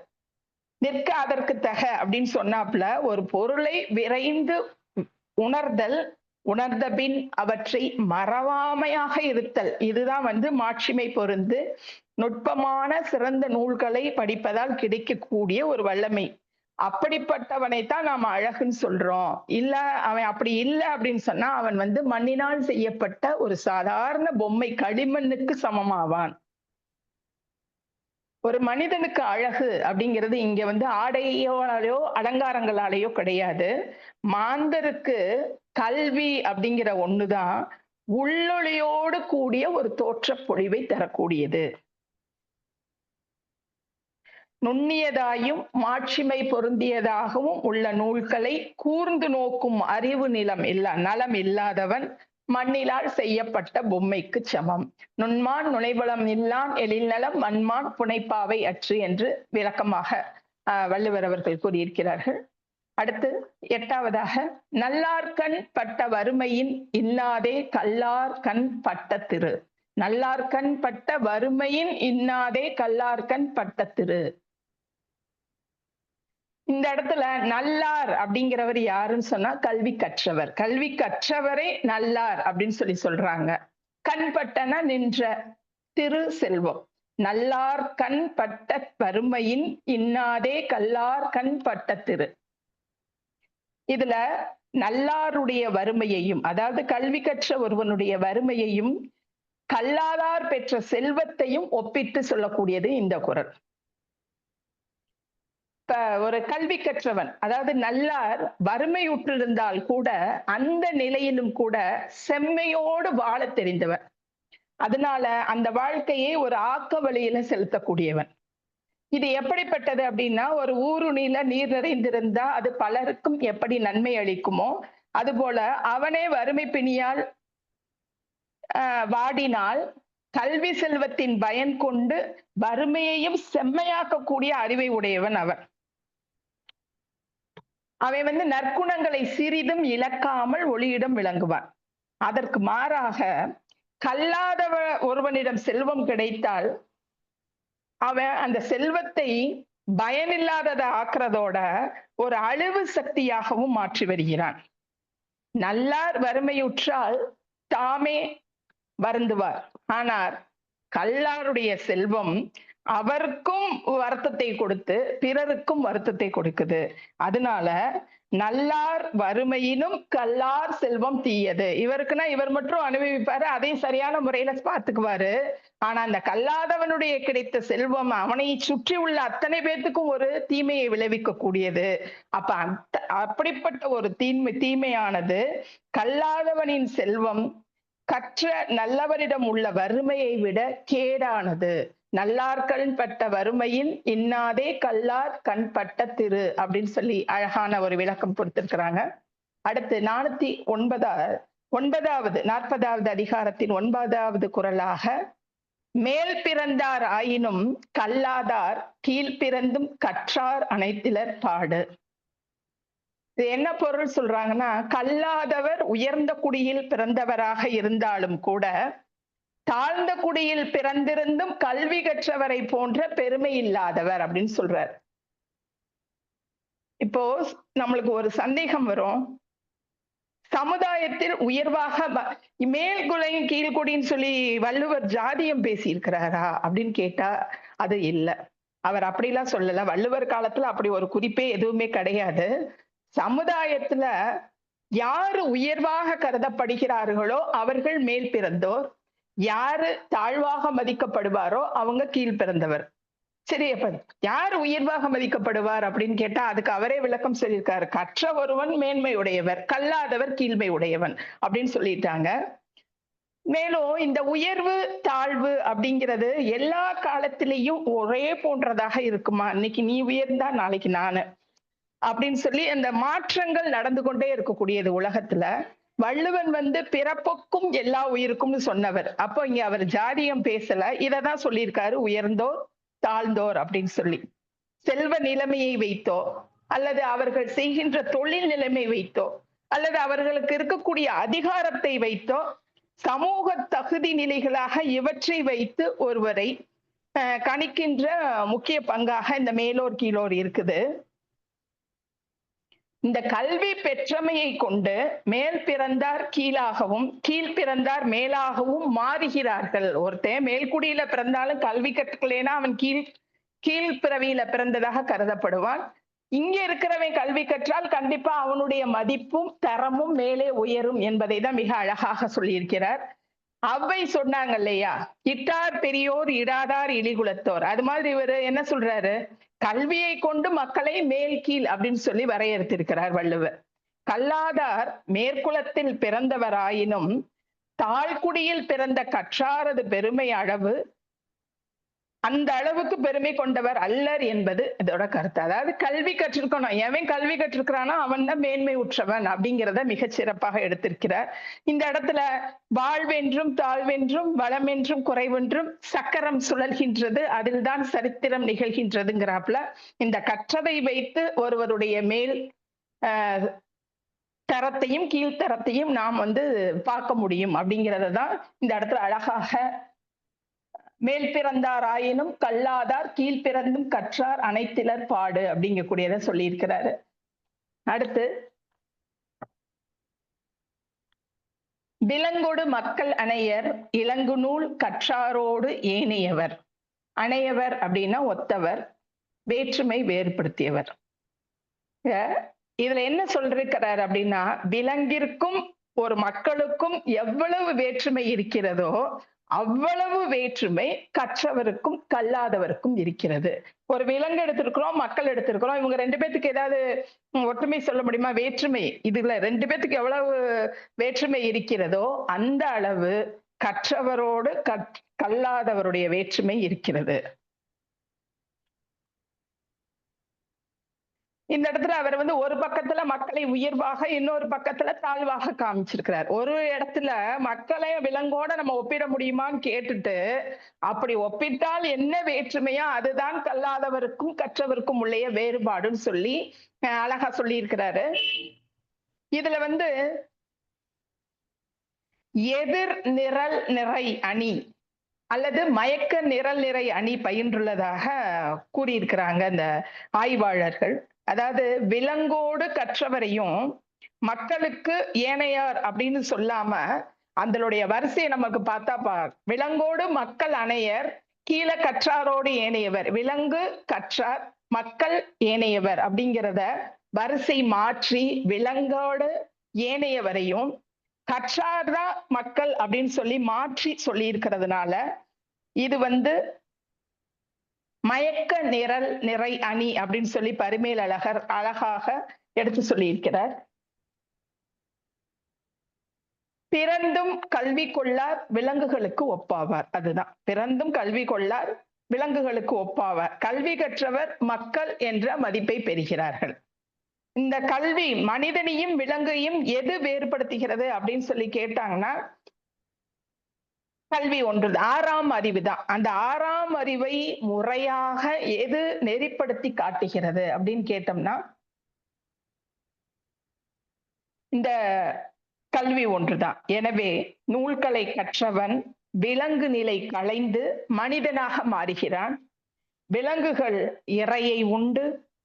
நிற்க அதற்கு தக அப்படின்னு சொன்னாப்புல ஒரு பொருளை விரைந்து உணர்தல், உணர்ந்த பின் அவற்றை மறவாமையாக இருத்தல், இதுதான் மாட்சிமை பொருந்து நுட்பமான சிறந்த நூல்களை படிப்பதால் கிடைக்கக்கூடிய ஒரு வல்லமை. அப்படிப்பட்டவனைத்தான் நாம அழகுன்னு சொல்றோம். இல்ல அவன் அப்படி இல்லை அப்படின்னு சொன்னா அவன் மண்ணினால் செய்யப்பட்ட ஒரு சாதாரண பொம்மை, களிமண்ணுக்கு சமமாவான். ஒரு மனிதனுக்கு அழகு அப்படிங்கிறது இங்க ஆடையோனாலேயோ அலங்காரங்களாலேயோ கிடையாது. மாந்தருக்கு கல்வி அப்படிங்கிற ஒண்ணுதான் உள்ளொளியோடு கூடிய ஒரு தோற்ற பொழிவை தரக்கூடியது. நுண்ணியதாயும் மாட்சிமை பொருந்தியதாகவும் உள்ள நூல்களை கூர்ந்து நோக்கும் அறிவு நலம் இல்லாதவன் மண்ணிலால் செய்யப்பட்ட பொம்மைக்கு சமம். நுண்மான் நுழைபுலம் இல்லான் எழில் நலம் மண்மான் புனைப்பாவை அற்று என்று விளக்கமாக வள்ளுவர் அவர்கள் கூறியிருக்கிறார்கள். அடுத்து 8வதாக, நல்லார்கண் பட்ட வறுமையின் இன்னாதே கல்லார்கண் பட்ட திரு. நல்லார்கண் பட்ட வறுமையின் இன்னாதே கல்லார்கண் பட்ட திரு. இந்த இடத்துல நல்லார் அப்படிங்கிறவர் யாருன்னு சொன்னா கல்வி கற்றவர். கல்வி கற்றவரே நல்லார் அப்படின்னு சொல்றாங்க. கண் பட்டன நின்ற, திரு செல்வம். நல்லார் கண் பட்ட வறுமையின் இன்னாதே கல்லார் கண் பட்ட திரு. இதுல நல்லாருடைய வறுமையையும், அதாவது கல்வி கற்ற ஒருவனுடைய வறுமையையும் கல்லாதார் பெற்ற செல்வத்தையும் ஒப்பிட்டு சொல்லக்கூடியது இந்த குறள். இப்ப ஒரு கல்வி கற்றவன், அதாவது நல்லார் வறுமையுற்றிருந்தால் கூட அந்த நிலையிலும் கூட செம்மையோடு வாழ தெரிந்தவர். அதனால அந்த வாழ்க்கையை ஒரு ஆக்க வழியில செலுத்தக்கூடியவன். இது எப்படிப்பட்டது அப்படின்னா, ஒரு ஊருணியில நீர் நிறைந்திருந்தா அது பலருக்கும் எப்படி நன்மை அளிக்குமோ அதுபோல அவனே வறுமை பிணியால் வாடினால் கல்வி செல்வத்தின் பயன் கொண்டு வறுமையையும் செம்மையாக்கக்கூடிய அறிவை உடையவன் அவன். அவன் நற்குணங்களை சிறிதும் இழக்காமல் ஒளியிடம் விளங்குவான். அதற்கு மாறாக கல்லாதவ ஒருவனிடம் செல்வம் கிடைத்தால் அவன் அந்த செல்வத்தை பயனில்லாததை ஆக்குறதோட ஒரு அழிவு சக்தியாகவும் மாற்றி வருகிறான். நல்லார் வறுமையுற்றால் தாமே வருந்துவார். ஆனால் கல்லாருடைய செல்வம் அவருக்கும் வருத்தத்தை கொடுத்து பிறருக்கும் வருத்தத்தை கொடுக்குது. அதனால நல்லார் வறுமையினும் கல்லார் செல்வம் தீயது. இவருக்குன்னா இவர் மட்டும் அனுபவிப்பாரு, அதையும் சரியான முறையில பார்த்துக்குவாரு. ஆனா அந்த கல்லாதவனுடைய கிடைத்த செல்வம் அவனை சுற்றி உள்ள அத்தனை பேர்த்துக்கும் ஒரு தீமையை விளைவிக்க கூடியது. அப்ப அப்படிப்பட்ட ஒரு தீமையானது கல்லாதவனின் செல்வம் கற்ற நல்லவரிடம் உள்ள வறுமையை விட கேடானது. நல்லார்கள் பட்ட வறுமையில் இன்னாதே கல்லார் கண் பட்ட திரு அப்படின்னு சொல்லி அழகான ஒரு விளக்கம் கொடுத்திருக்கிறாங்க. அடுத்து 40வது அதிகாரத்தின் 9வது குறளாக, மேல் பிறந்தார் ஆயினும் கல்லாதார் கீழ் பிறந்தும் கற்றார் அனைத்திலர் பாடு. இது என்ன பொருள் சொல்றாங்கன்னா, கல்லாதவர் உயர்ந்த குடியில் பிறந்தவராக இருந்தாலும் கூட தாழ்ந்த குடியில் பிறந்திருந்தும் கல்வி கற்றவரை போன்ற பெருமை இல்லாதவர் அப்படின்னு சொல்றார். இப்போ நம்மளுக்கு ஒரு சந்தேகம் வரும், சமுதாயத்தில் உயர்வாக மேல்குலையும் கீழ்குடின்னு சொல்லி வள்ளுவர் ஜாதியம் பேசி இருக்கிறாரா அப்படின்னு கேட்டா அது இல்லை. அவர் அப்படிலாம் சொல்லல. வள்ளுவர் காலத்துல அப்படி ஒரு குறிப்பே எதுவுமே கிடையாது. சமுதாயத்துல யாரு உயர்வாக கருதப்படுகிறார்களோ அவர்கள் மேல் பிறந்தோர், யாரு தாழ்வாக மதிக்கப்படுவாரோ அவங்க கீழ் பிறந்தவர். சரி, அப்ப யார் உயர்வாக மதிக்கப்படுவார் அப்படின்னு கேட்டா அதுக்கு அவரே விளக்கம் சொல்லியிருக்காரு. கற்ற ஒருவன் மேன்மை உடையவர், கல்லாதவர் கீழ்மை உடையவன் அப்படின்னு சொல்லிட்டாங்க. மேலும் இந்த உயர்வு தாழ்வு அப்படிங்கிறது எல்லா காலத்திலையும் ஒரே போன்றதாக இருக்குமா? இன்னைக்கு நீ உயர்ந்தா நாளைக்கு நானு அப்படின்னு சொல்லி அந்த மாற்றங்கள் நடந்து கொண்டே இருக்கக்கூடியது உலகத்துல. வள்ளுவன் பிறப்புக்கும் எல்லா உயிருக்கும்னு சொன்னவர். அப்போ இங்க அவர் ஜாதியம் பேசல, இததான் சொல்லியிருக்காரு, உயர்ந்தோர் தாழ்ந்தோர் அப்படின்னு சொல்லி. செல்வ நிலைமையை வைத்தோ அல்லது அவர்கள் செய்கின்ற தொழில் நிலைமை வைத்தோ அல்லது அவர்களுக்கு இருக்கக்கூடிய அதிகாரத்தை வைத்தோ சமூக தகுதி நிலைகளாக இவற்றை வைத்து ஒருவரை கணிக்கின்ற முக்கிய பங்காக இந்த மேலோர் கீழோர் இருக்குது. இந்த கல்வி பெற்றமையை கொண்டு மேல் பிறந்தார் கீழாகவும் கீழ் பிறந்தார் மேலாகவும் மாறுகிறார்கள். ஒருத்தன் மேல்குடியில பிறந்தாலும் கல்வி கற்றுக்கலைன்னா அவன் கீழ் பிறவியில பிறந்ததாக கருதப்படுவான். இங்க இருக்கிறவன் கல்வி கற்றால் கண்டிப்பா அவனுடைய மதிப்பும் தரமும் மேலே உயரும் என்பதை தான் மிக அழகாக சொல்லியிருக்கிறார். அவ்வை சொன்னாங்க இல்லையா, இட்டார் பெரியோர் இடாதார் இழிகுலத்தோர். அது மாதிரி இவர் என்ன சொல்றாரு, கல்வியை கொண்டு மக்களை மேல் கீழ் அப்படின்னு சொல்லி வரையறுத்திருக்கிறார் வள்ளுவர். கல்லாதார் மேற்குலத்தில் பிறந்தவராயினும் தாழ்குடியில் பிறந்த கற்றாரது பெருமை அளவு அந்த அளவுக்கு பெருமை கொண்டவர் அல்லர் என்பது இதோட கருத்து. அதாவது கல்வி கற்றிருக்கணும், எவன் கல்வி கற்றிருக்கிறானோ அவன் தான் மேன்மை உற்றவன் அப்படிங்கிறத மிகச் சிறப்பாக எடுத்திருக்கிறார். இந்த இடத்துல வாழ்வென்றும் தாழ்வென்றும் வளமென்றும் குறைவென்றும் சக்கரம் சுழல்கின்றது, அதில் தான் சரித்திரம் நிகழ்கின்றதுங்கிறாப்புல இந்த கற்றதை வைத்து ஒருவருடைய மேல் தரத்தையும் கீழ்த்தரத்தையும் நாம் பார்க்க முடியும் அப்படிங்கிறத தான் இந்த இடத்துல அழகாக மேல் பிறந்தார் ஆயினும் கல்லாதார் கீழ் பிறந்தும் கற்றார் அனைத்திலர் பாடு அப்படிங்கக்கூடியத சொல்லியிருக்கிறாரு. அடுத்து, விலங்கொடு மக்கள் அணையர் இளங்கு நூல் கற்றாரோடு ஏனையவர். அணையவர் அப்படின்னா ஒத்தவர், வேற்றுமை வேறுபடுத்தியவர். இதுல என்ன சொல்லிருக்கிறார் அப்படின்னா, விலங்கிற்கும் ஒரு மக்களுக்கும் எவ்வளவு வேற்றுமை இருக்கிறதோ அவ்வளவு வேற்றுமை கற்றவருக்கும் கல்லாதவருக்கும் இருக்கிறது. ஒரு விலங்கு எடுத்திருக்கிறோம், மக்கள் எடுத்திருக்கிறோம், இவங்க ரெண்டு பேத்துக்கு ஏதாவது ஒற்றுமை சொல்ல முடியுமா? வேற்றுமை இதுல ரெண்டு பேத்துக்கு எவ்வளவு வேற்றுமை இருக்கிறதோ அந்த அளவு கற்றவரோடு கல்லாதவருடைய வேற்றுமை இருக்கிறது. இந்த இடத்துல அவர் ஒரு பக்கத்துல மக்களை உயர்வாக இன்னொரு பக்கத்துல தாழ்வாக காமிச்சிருக்கிறார். ஒரு இடத்துல மக்களை விலங்கோட நம்ம ஒப்பிட முடியுமான்னு கேட்டுட்டு, அப்படி ஒப்பிட்டால் என்ன வேற்றுமையா அதுதான் கல்லாதவருக்கும் கற்றவருக்கும் உள்ள வேறுபாடுன்னு சொல்லி அழகா சொல்லி இருக்கிறாரு. இதுல எதிர் நிரல் நிறை அணி அல்லது மயக்க நிரல் நிறை அணி பயின்றுள்ளதாக கூறியிருக்கிறாங்க இந்த ஆய்வாளர்கள். அதாவது விலங்கோடு கற்றவரையும் மக்களுக்கு ஏனையார் அப்படின்னு சொல்லாம அதனுடைய வரிசையை நமக்கு பார்த்தா விலங்கோடு மக்கள் அணையர், கீழே கற்றாரோடு ஏனையவர், விலங்கு கற்றார் மக்கள் ஏனையவர் அப்படிங்கிறத வரிசை மாற்றி விலங்கோட ஏனையவரையும் கற்றார்தான் மக்கள் அப்படின்னு சொல்லி மாற்றி சொல்லி இருக்கிறதுனால இது மயக்க நிரல் நிறை அணி அப்படின்னு சொல்லி பரிமேல் அழகர் அழகாக எடுத்து சொல்லி இருக்கிறார். பிறந்தும் கல்வி கொள்ளார் விலங்குகளுக்கு ஒப்பாவார். அதுதான், பிறந்தும் கல்வி கொள்ளார் விலங்குகளுக்கு ஒப்பாவார். கல்வி கற்றவர் மக்கள் என்ற மதிப்பை பெறுகிறார்கள். இந்த கல்வி மனிதனையும் விலங்கையும் எது வேறுபடுத்துகிறது அப்படின்னு சொல்லி கேட்டாங்கன்னா கல்வி ஒன்று, 6ஆம் அறிவு தான். அந்த 6ஆம் அறிவை முறையாக எது நெறிப்படுத்தி காட்டுகிறது அப்படின்னு கேட்டோம்னா இந்த கல்வி ஒன்றுதான். எனவே நூல்களை கற்றவன் விலங்கு நிலை களைந்து மனிதனாக மாறுகிறான். விலங்குகள் இரையை உண்டு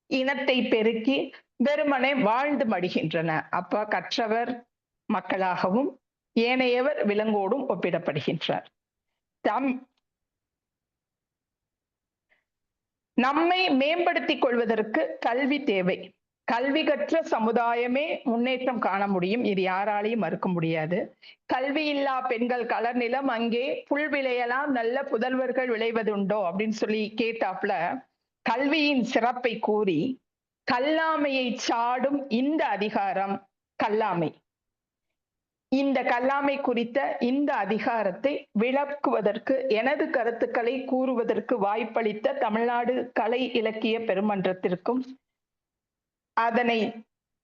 இனத்தை பெருக்கி வெறுமனே வாழ்ந்து மடிகின்றன. அப்ப கற்றவர் மக்களாகவும் ஏனையவர் விலங்கோடும் ஒப்பிடப்படுகின்றார். நம்மை மேம்படுத்திக் கொள்வதற்கு கல்வி தேவை. கல்வி கற்ற சமுதாயமே முன்னேற்றம் காண முடியும். இது யாராலையும் மறுக்க முடியாது. கல்வி இல்லா பெண்கள் கலர் நிலம் அங்கே புல் விளையலாம் நல்ல புதல்வர்கள் விளைவதுண்டோ அப்படின்னு சொல்லி கேட்டாப்ல கல்வியின் சிறப்பை கூறி கல்லாமையை சாடும் இந்த அதிகாரம் கல்லாமை. இந்த கல்லாமை குறித்த இந்த அதிகாரத்தை விளக்குவதற்கு எனது கருத்துக்களை கூறுவதற்கு வாய்ப்பளித்த தமிழ்நாடு கலை இலக்கிய பெருமன்றத்திற்கும் அதனை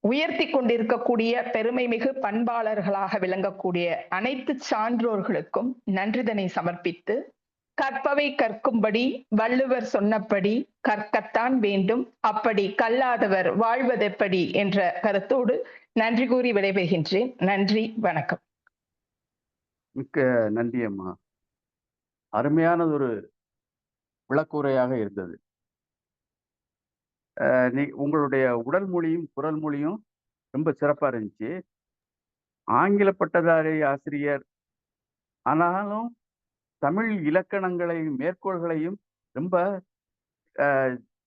உயர்த்தி கொண்டிருக்கக்கூடிய பெருமை மிகு பண்பாளர்களாக விளங்கக்கூடிய அனைத்து சான்றோர்களுக்கும் நன்றிதனை சமர்ப்பித்து கற்பவை கற்கும்படி வள்ளுவர் சொன்னபடி கற்கத்தான் வேண்டும், அப்படி கல்லாதவர் வாழ்வதெப்படி என்ற கருத்தோடு நன்றி கூறி விடைபெறுகின்றேன். நன்றி, வணக்கம். மிக்க நன்றி அம்மா. அருமையானதொரு விளக்குரையாக இருந்தது. உங்களுடைய உடல் மொழியும் குரல் மொழியும் ரொம்ப சிறப்பா இருந்துச்சு. ஆங்கில பட்டதாரி ஆசிரியர் ஆனாலும் தமிழ் இலக்கணங்களையும் மேற்கோள்களையும் ரொம்ப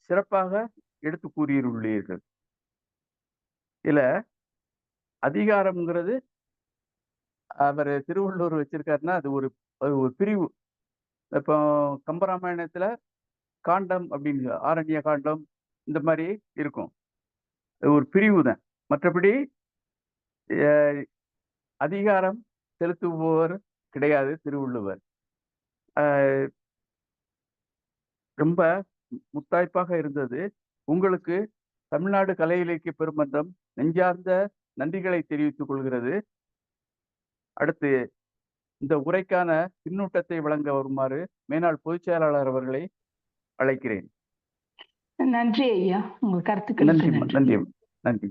சிறப்பாக எடுத்து கூறியுள்ளீர்கள். இதுல அதிகாரம்ங்கிறது அவர் திருவள்ளுவர் வச்சிருக்காருன்னா அது ஒரு பிரிவு. இப்போ கம்பராமாயணத்துல காண்டம் அப்படின்னு ஆரண்ய காண்டம் இந்த மாதிரி இருக்கும், ஒரு பிரிவு தான். மற்றபடி அதிகாரம் செலுத்துபவர் கிடையாது திருவள்ளுவர். ரொம்ப முத்தாய்ப்பாக இருந்தது. உங்களுக்கு தமிழ்நாடு கலை இலக்கிய பெருமன்றம் நெஞ்சார்ந்த நன்றிகளை தெரிவித்துக் கொள்கிறது. அடுத்து இந்த உரைக்கான பின்னூட்டத்தை வழங்க வருமாறு மேனாள் பொதுச் செயலாளர் அவர்களை அழைக்கிறேன். நன்றி ஐயா, உங்கள் கருத்துக்கள். நன்றி நன்றி நன்றி.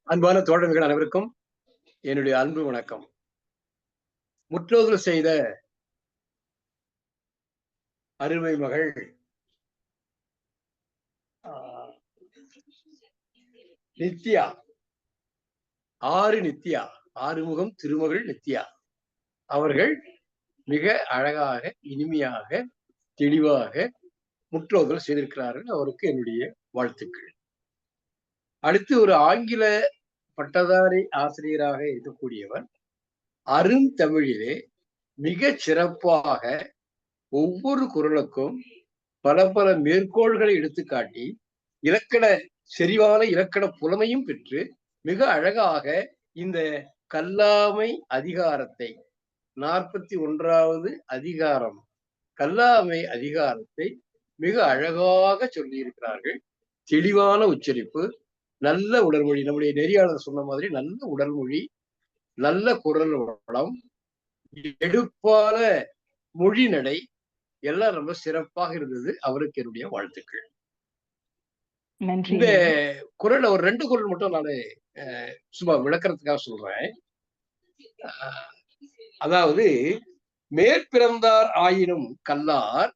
அன்பான தோழர்கள் அனைவருக்கும் என்னுடைய அன்பு வணக்கம். முற்றோதல் செய்த அருமை மகள் நித்யா, நித்யா, ஆறுமுகம் திருமகள் நித்யா அவர்கள் மிக அழகாக இனிமையாக தெளிவாக முற்றோதல் செய்திருக்கிறார்கள். அவருக்கு என்னுடைய வாழ்த்துக்கள். அடுத்து ஒரு ஆங்கில பட்டதாரி ஆசிரியராக இருக்கக்கூடியவர் அருந்தமிழிலே மிக சிறப்பாக ஒவ்வொரு குறளுக்கும் பல பல மேற்கோள்களை எடுத்துக்காட்டி செறிவான இலக்கண புலமையும் பெற்று மிக அழகாக இந்த கல்லாமை அதிகாரத்தை 41வது அதிகாரம் கல்லாமை அதிகாரத்தை மிக அழகாக சொல்லி இருக்கிறார்கள். தெளிவான உச்சரிப்பு, நல்ல உடல்மொழி, நம்முடைய நெறியாளர் சொன்ன மாதிரி நல்ல உடல்மொழி, நல்ல குரல் வளம், எடுப்பான மொழி நடை எல்லாம் ரொம்ப சிறப்பாக இருந்தது. அவருக்கு என்னுடைய வாழ்த்துக்கள். இந்த குரல் ஒரு 2 குரல் மட்டும் நான் சும்மா விளக்கறதுக்காக சொல்றேன். அதாவது, மேற்பிறந்தார் ஆயினும் கல்லார்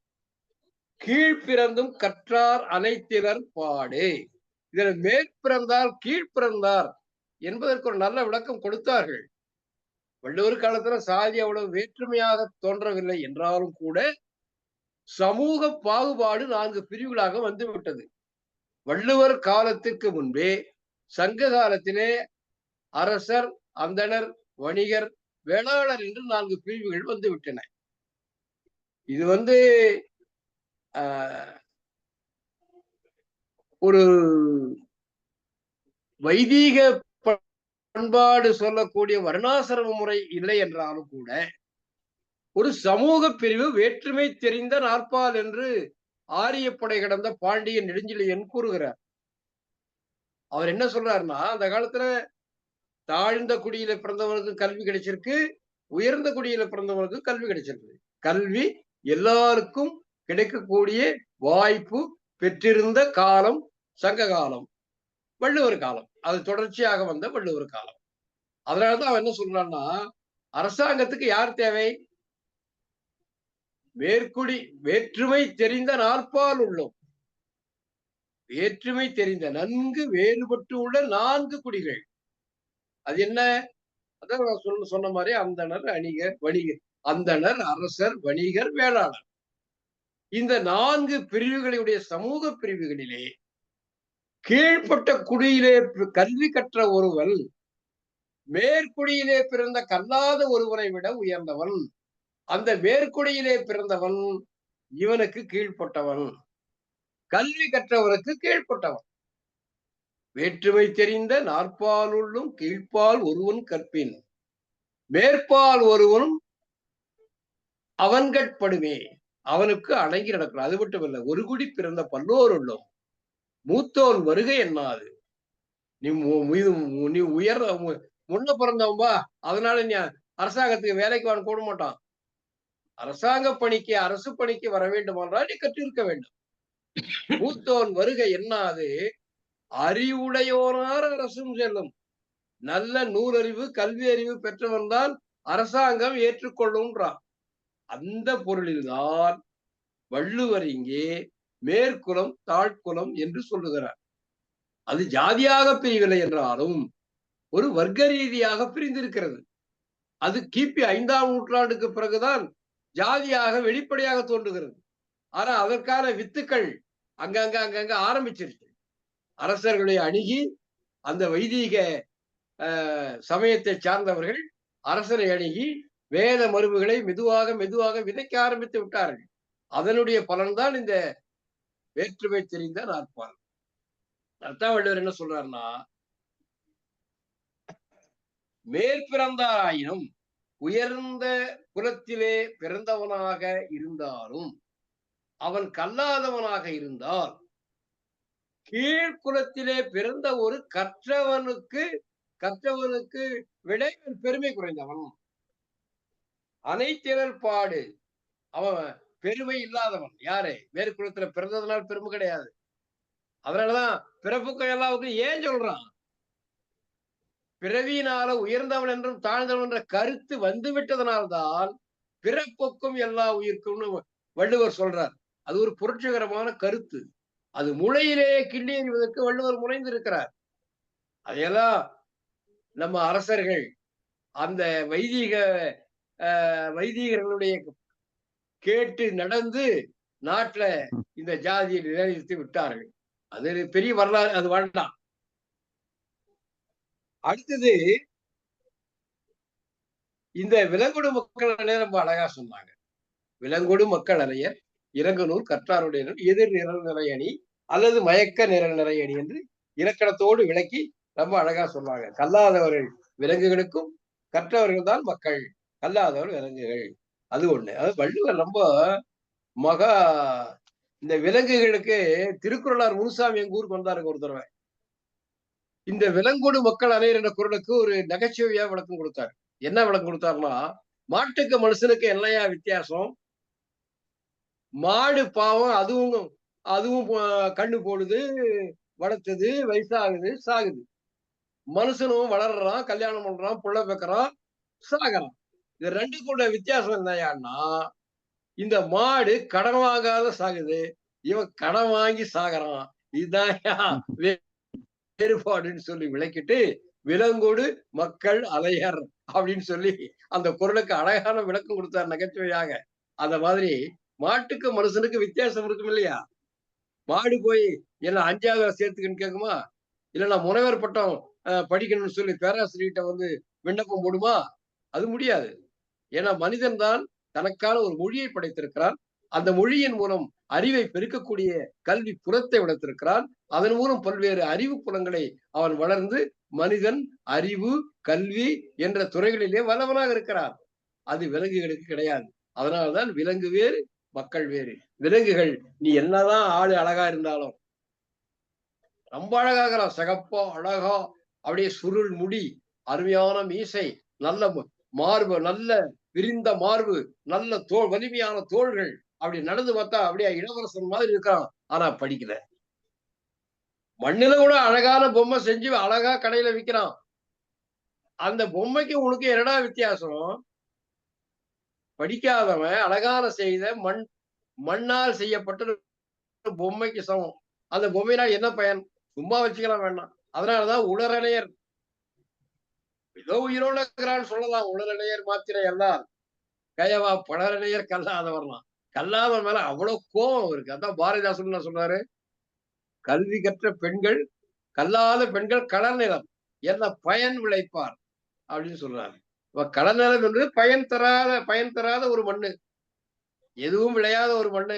கீழ்பிறந்தும் கற்றார் அனைத்தினர் பாடு. இதுல மேற்பிறந்தார் கீழ்பிறந்தார் என்பதற்கு ஒரு நல்ல விளக்கம் கொடுத்தார்கள். வள்ளுவர் காலத்துல சாதி அவ்வளவு வேற்றுமையாக தோன்றவில்லை என்றாலும் கூட சமூக பாகுபாடு 4 பிரிவுகளாக வந்துவிட்டது. வள்ளுவர் காலத்திற்கு முன்பே சங்க காலத்திலே அரசர், அந்தணர், வணிகர், வேளாளர் என்று 4 பிரிவுகள் வந்து விட்டன. இது ஒரு வைதீக பண்பாடு சொல்லக்கூடிய வர்ணாசிரம முறை இல்லை என்றாலும் கூட ஒரு சமூக பிரிவு வேற்றுமை தெரிந்த நாற்பால் என்று ஆரியப்படை கடந்த பாண்டிய நெடுஞ்செழியன் கூறுகிறார். அவர் என்ன சொல்றாருன்னா, அந்த காலத்துல தாழ்ந்த குடியில பிறந்தவனுக்கு கல்வி கிடைச்சிருக்கு, உயர்ந்த குடியில பிறந்தவனுக்கு கல்வி கிடைச்சிருக்கு. கல்வி எல்லாருக்கும் கிடைக்கக்கூடிய வாய்ப்பு பெற்றிருந்த காலம் சங்க காலம், வள்ளுவர் காலம். அது தொடர்ச்சியாக வந்த வள்ளுவர் காலம். அதனாலதான் அவன் என்ன சொல்றான்னா, அரசாங்கத்துக்கு யார் தேவை? வேற்றுமை தெரிந்த நாற்பால் உள்ளோம். வேற்றுமை தெரிந்த நன்கு வேறுபட்டு உள்ள 4 குடிகள். அது என்ன? அதான் நான் சொன்ன மாதிரி அந்தணர், வணிகர், அந்தணர், அரசர், வணிகர், வேளாளர். இந்த 4 பிரிவுகளுடைய சமூக பிரிவுகளிலே கீழ்ப்பட்ட குடியிலே கல்வி கற்ற ஒருவன் மேற்குடியிலே பிறந்த கல்லாத ஒருவனை விட உயர்ந்தவன். அந்த மேற்குடியிலே பிறந்தவன் இவனுக்கு கீழ்ப்பட்டவன், கல்வி கற்றவனுக்கு கீழ்ப்பட்டவன். வேற்றுமை தெரிந்த நாற்பாலுள்ளும் கீழ்ப்பால் ஒருவன் கற்பின் மேற்பால் ஒருவனும் அவன்கட்படுமே, அவனுக்கு அடங்கி நடக்கணும். அது மட்டும் இல்ல, ஒரு குடி பிறந்த பல்லோர் உள்ளோம் மூத்தோன் வருகை என்னாது. நீ உயர் முன்ன பிறந்தவன்பா, அதனால நீ அரசாங்கத்துக்கு வேலைக்கு வாங்க கூட மாட்டான். அரசாங்க பணிக்கு, அரசு பணிக்கு வர வேண்டுமானால் நீ கற்றிருக்க வேண்டும். மூத்தோன் வருகை என்னாது அறிவுடையோனார் அரசும் செல்லும். நல்ல நூலறிவு, கல்வி அறிவு பெற்றவன் தான் அரசாங்கம் ஏற்றுக்கொள்ளும்ன்றான். அந்த பொருளில்தான் வள்ளுவர் இங்கே மேற்குலம் தாழ்குலம் என்று சொல்லுகிறார். அது ஜாதியாக பிரிவில்லை என்றாலும் ஒரு வர்க்க ரீதியாக பிரிந்திருக்கிறது. அது கிபி 5ஆம் நூற்றாண்டுக்கு பிறகுதான் ஜாதியாக வெளிப்படையாக தோன்றுகிறது. ஆனா அதற்கான வித்துக்கள் அங்கங்க ஆரம்பிச்சிருச்சு. அரசர்களை அணுகி அந்த வைதீக சமயத்தை சார்ந்தவர்கள் அரசரை அணுகி வேத மரபுகளை மெதுவாக விதைக்க ஆரம்பித்து விட்டார்கள். அதனுடைய பலன்தான் இந்த வேற்றுமை தெரிந்த நாற்பால். அர்த்தம் வள்ளுவர் என்ன சொல்றாருன்னா, மேற்பிறந்தாராயினும் உயர்ந்த குலத்திலே பிறந்தவனாக இருந்தாலும் அவன் கல்லாதவனாக இருந்தால் கீழ்குலத்திலே பிறந்த ஒரு கற்றவனுக்கு விட பெருமை குறைந்தவன். அனைத்திரல் பாடு, அவன் பெருமை இல்லாதவன். யாரு? மேற்குலத்துல பிறந்ததுனால பெருமை கிடையாது. அதனாலதான் பிறப்புக்கள் எல்லாவுக்கும் ஏன் சொல்றான்? பிறவியினால உயர்ந்தவன் என்றும் தாழ்ந்தவன் என்ற கருத்து வந்து விட்டதனால்தான் பிறப்புக்கும் எல்லா உயிர்க்கும்னு வள்ளுவர் சொல்றார். அது ஒரு புரட்சிகரமான கருத்து. அது முளையிலேயே கிள்ளி எறிவதற்கு வள்ளுவர் முனைந்திருக்கிறார். அதையெல்லாம் நம்ம அரசர்கள் அந்த வைதீகர்களுடைய கேட்டு நடந்து நாட்டுல இந்த ஜாதியை நிலைநிறுத்தி விட்டார்கள். அது பெரிய வரலாறு, அது வேண்டாம். அடுத்தது இந்த விலங்கொடு மக்கள் அணையர் ரொம்ப அழகா சொன்னாங்க. விலங்கொடு மக்கள் அணையர் இறங்குநூல் கற்றாருடைய எதிர் நிரல் நிறையணி அல்லது மயக்க நிரல் நிறையணி என்று இலக்கணத்தோடு விளக்கி ரொம்ப அழகா சொன்னாங்க. கல்லாதவர்கள் விலங்குகளுக்கும், கற்றவர்கள் தான் மக்கள், கல்லாதவர்கள் விலங்குகள். அது ஒண்ணு. அது வள்ளுவர் ரொம்ப இந்த விலங்குகளுக்கு திருக்குறளார் முனுசாமி எங்க ஊருக்கு வந்தாருங்க ஒரு தடவை. இந்த விலங்கொடு மக்கள் அணையர் என்ற குரலுக்கு ஒரு நகைச்சுவையா விளக்கம் கொடுத்தார். என்ன விளக்கம் கொடுத்தாருன்னா, மாட்டுக்கு மனுஷனுக்கு என்னையா வித்தியாசம்? மாடு பாவம், அதுவும் கண்ணு போடுது, வளர்த்தது, வயசாகுது, சாகுது. மனுஷனும் வளர்றான், கல்யாணம் பண்றான், புள்ள வைக்கிறான், சாகிறான். இது ரெண்டுக்குள்ள வித்தியாசம் என்னையான்னா, இந்த மாடு கடன் வாங்காத சாகுது, இவன் கடன் வாங்கி சாகிறான். இதுதான் வேறுபாடுன்னு சொல்லி விளக்கிட்டு விலங்கொடு மக்கள் அலையர் அப்படின்னு சொல்லி அந்த குரலுக்கு அழகான விளக்கம் கொடுத்தார் நகைச்சுவையாக. அந்த மாதிரி மாட்டுக்கு மனுஷனுக்கு வித்தியாசம் இருக்கும் இல்லையா? மாடு போய் என்ன 5வது சேர்த்துக்கன்னு கேக்குமா? இல்ல நான் முனைவர் பட்டம் படிக்கணும்னு சொல்லி பேராசிரியர்கிட்ட வந்து விண்ணப்பம் போடுமா? அது முடியாது. ஏன்னா மனிதன் தான் தனக்கான ஒரு மொழியை படைத்திருக்கிறான். அந்த மொழியின் மூலம் அறிவை பெருக்கக்கூடிய கல்வி புலத்தை வளர்த்திருக்கிறான். அதன் மூலம் பல்வேறு அறிவு புலங்களை அவன் வளர்ந்து மனிதன் அறிவு, கல்வி என்ற துறைகளிலே வல்லவனாக இருக்கிறான். அது விலங்குகளுக்கு கிடையாது. அதனால்தான் விலங்கு வேறு, மக்கள் வேறு. விலங்குகள் நீ என்னதான் ஆளு அழகா இருந்தாலும் ரொம்ப அழகாகிறான். சிகப்பா, அழகா, அப்படியே சுருள் முடி, அருமையான மீசை, நல்ல மார்பு, நல்ல விரிந்த மார்பு, நல்ல தோல், வலிமையான தோள்கள். அப்படி நடந்து பார்த்தா அப்படியே இளவரசன் மாதிரி இருக்கான். ஆனா படிக்கல. மண்ணுல கூட அழகான பொம்மை செஞ்சு அழகா கடையில விக்கிறான். அந்த பொம்மைக்கு உனக்கு என்னடா வித்தியாசம்? படிக்காதவன் அழகான செய்த மண்ணால் செய்யப்பட்ட பொம்மைக்கு சமம். அந்த பொம்மையினால் என்ன பயன்? சும்மா வச்சுக்கலாம், வேண்டாம். அதனாலதான் உளரணையர், ஏதோ உயிரோட இருக்கிறான்னு சொல்லலாம். உளரணையர் மாத்திரை எல்லாம் கயவா படரணையர் கல்லாதவர்லாம். கல்லாதவன் மேல அவ்வளவு கோபம் இருக்கு. அதான் பாரதிதாசன் என்ன சொல்றாரு? கல்வி கற்ற பெண்கள், கல்லாத பெண்கள் களர் நிலம் என்ன பயன் விளைப்பார் அப்படின்னு சொல்றாரு. களர் நிலம் என்று பயன் தராத ஒரு மண்ணு, எதுவும் விளையாத ஒரு மண்ணு.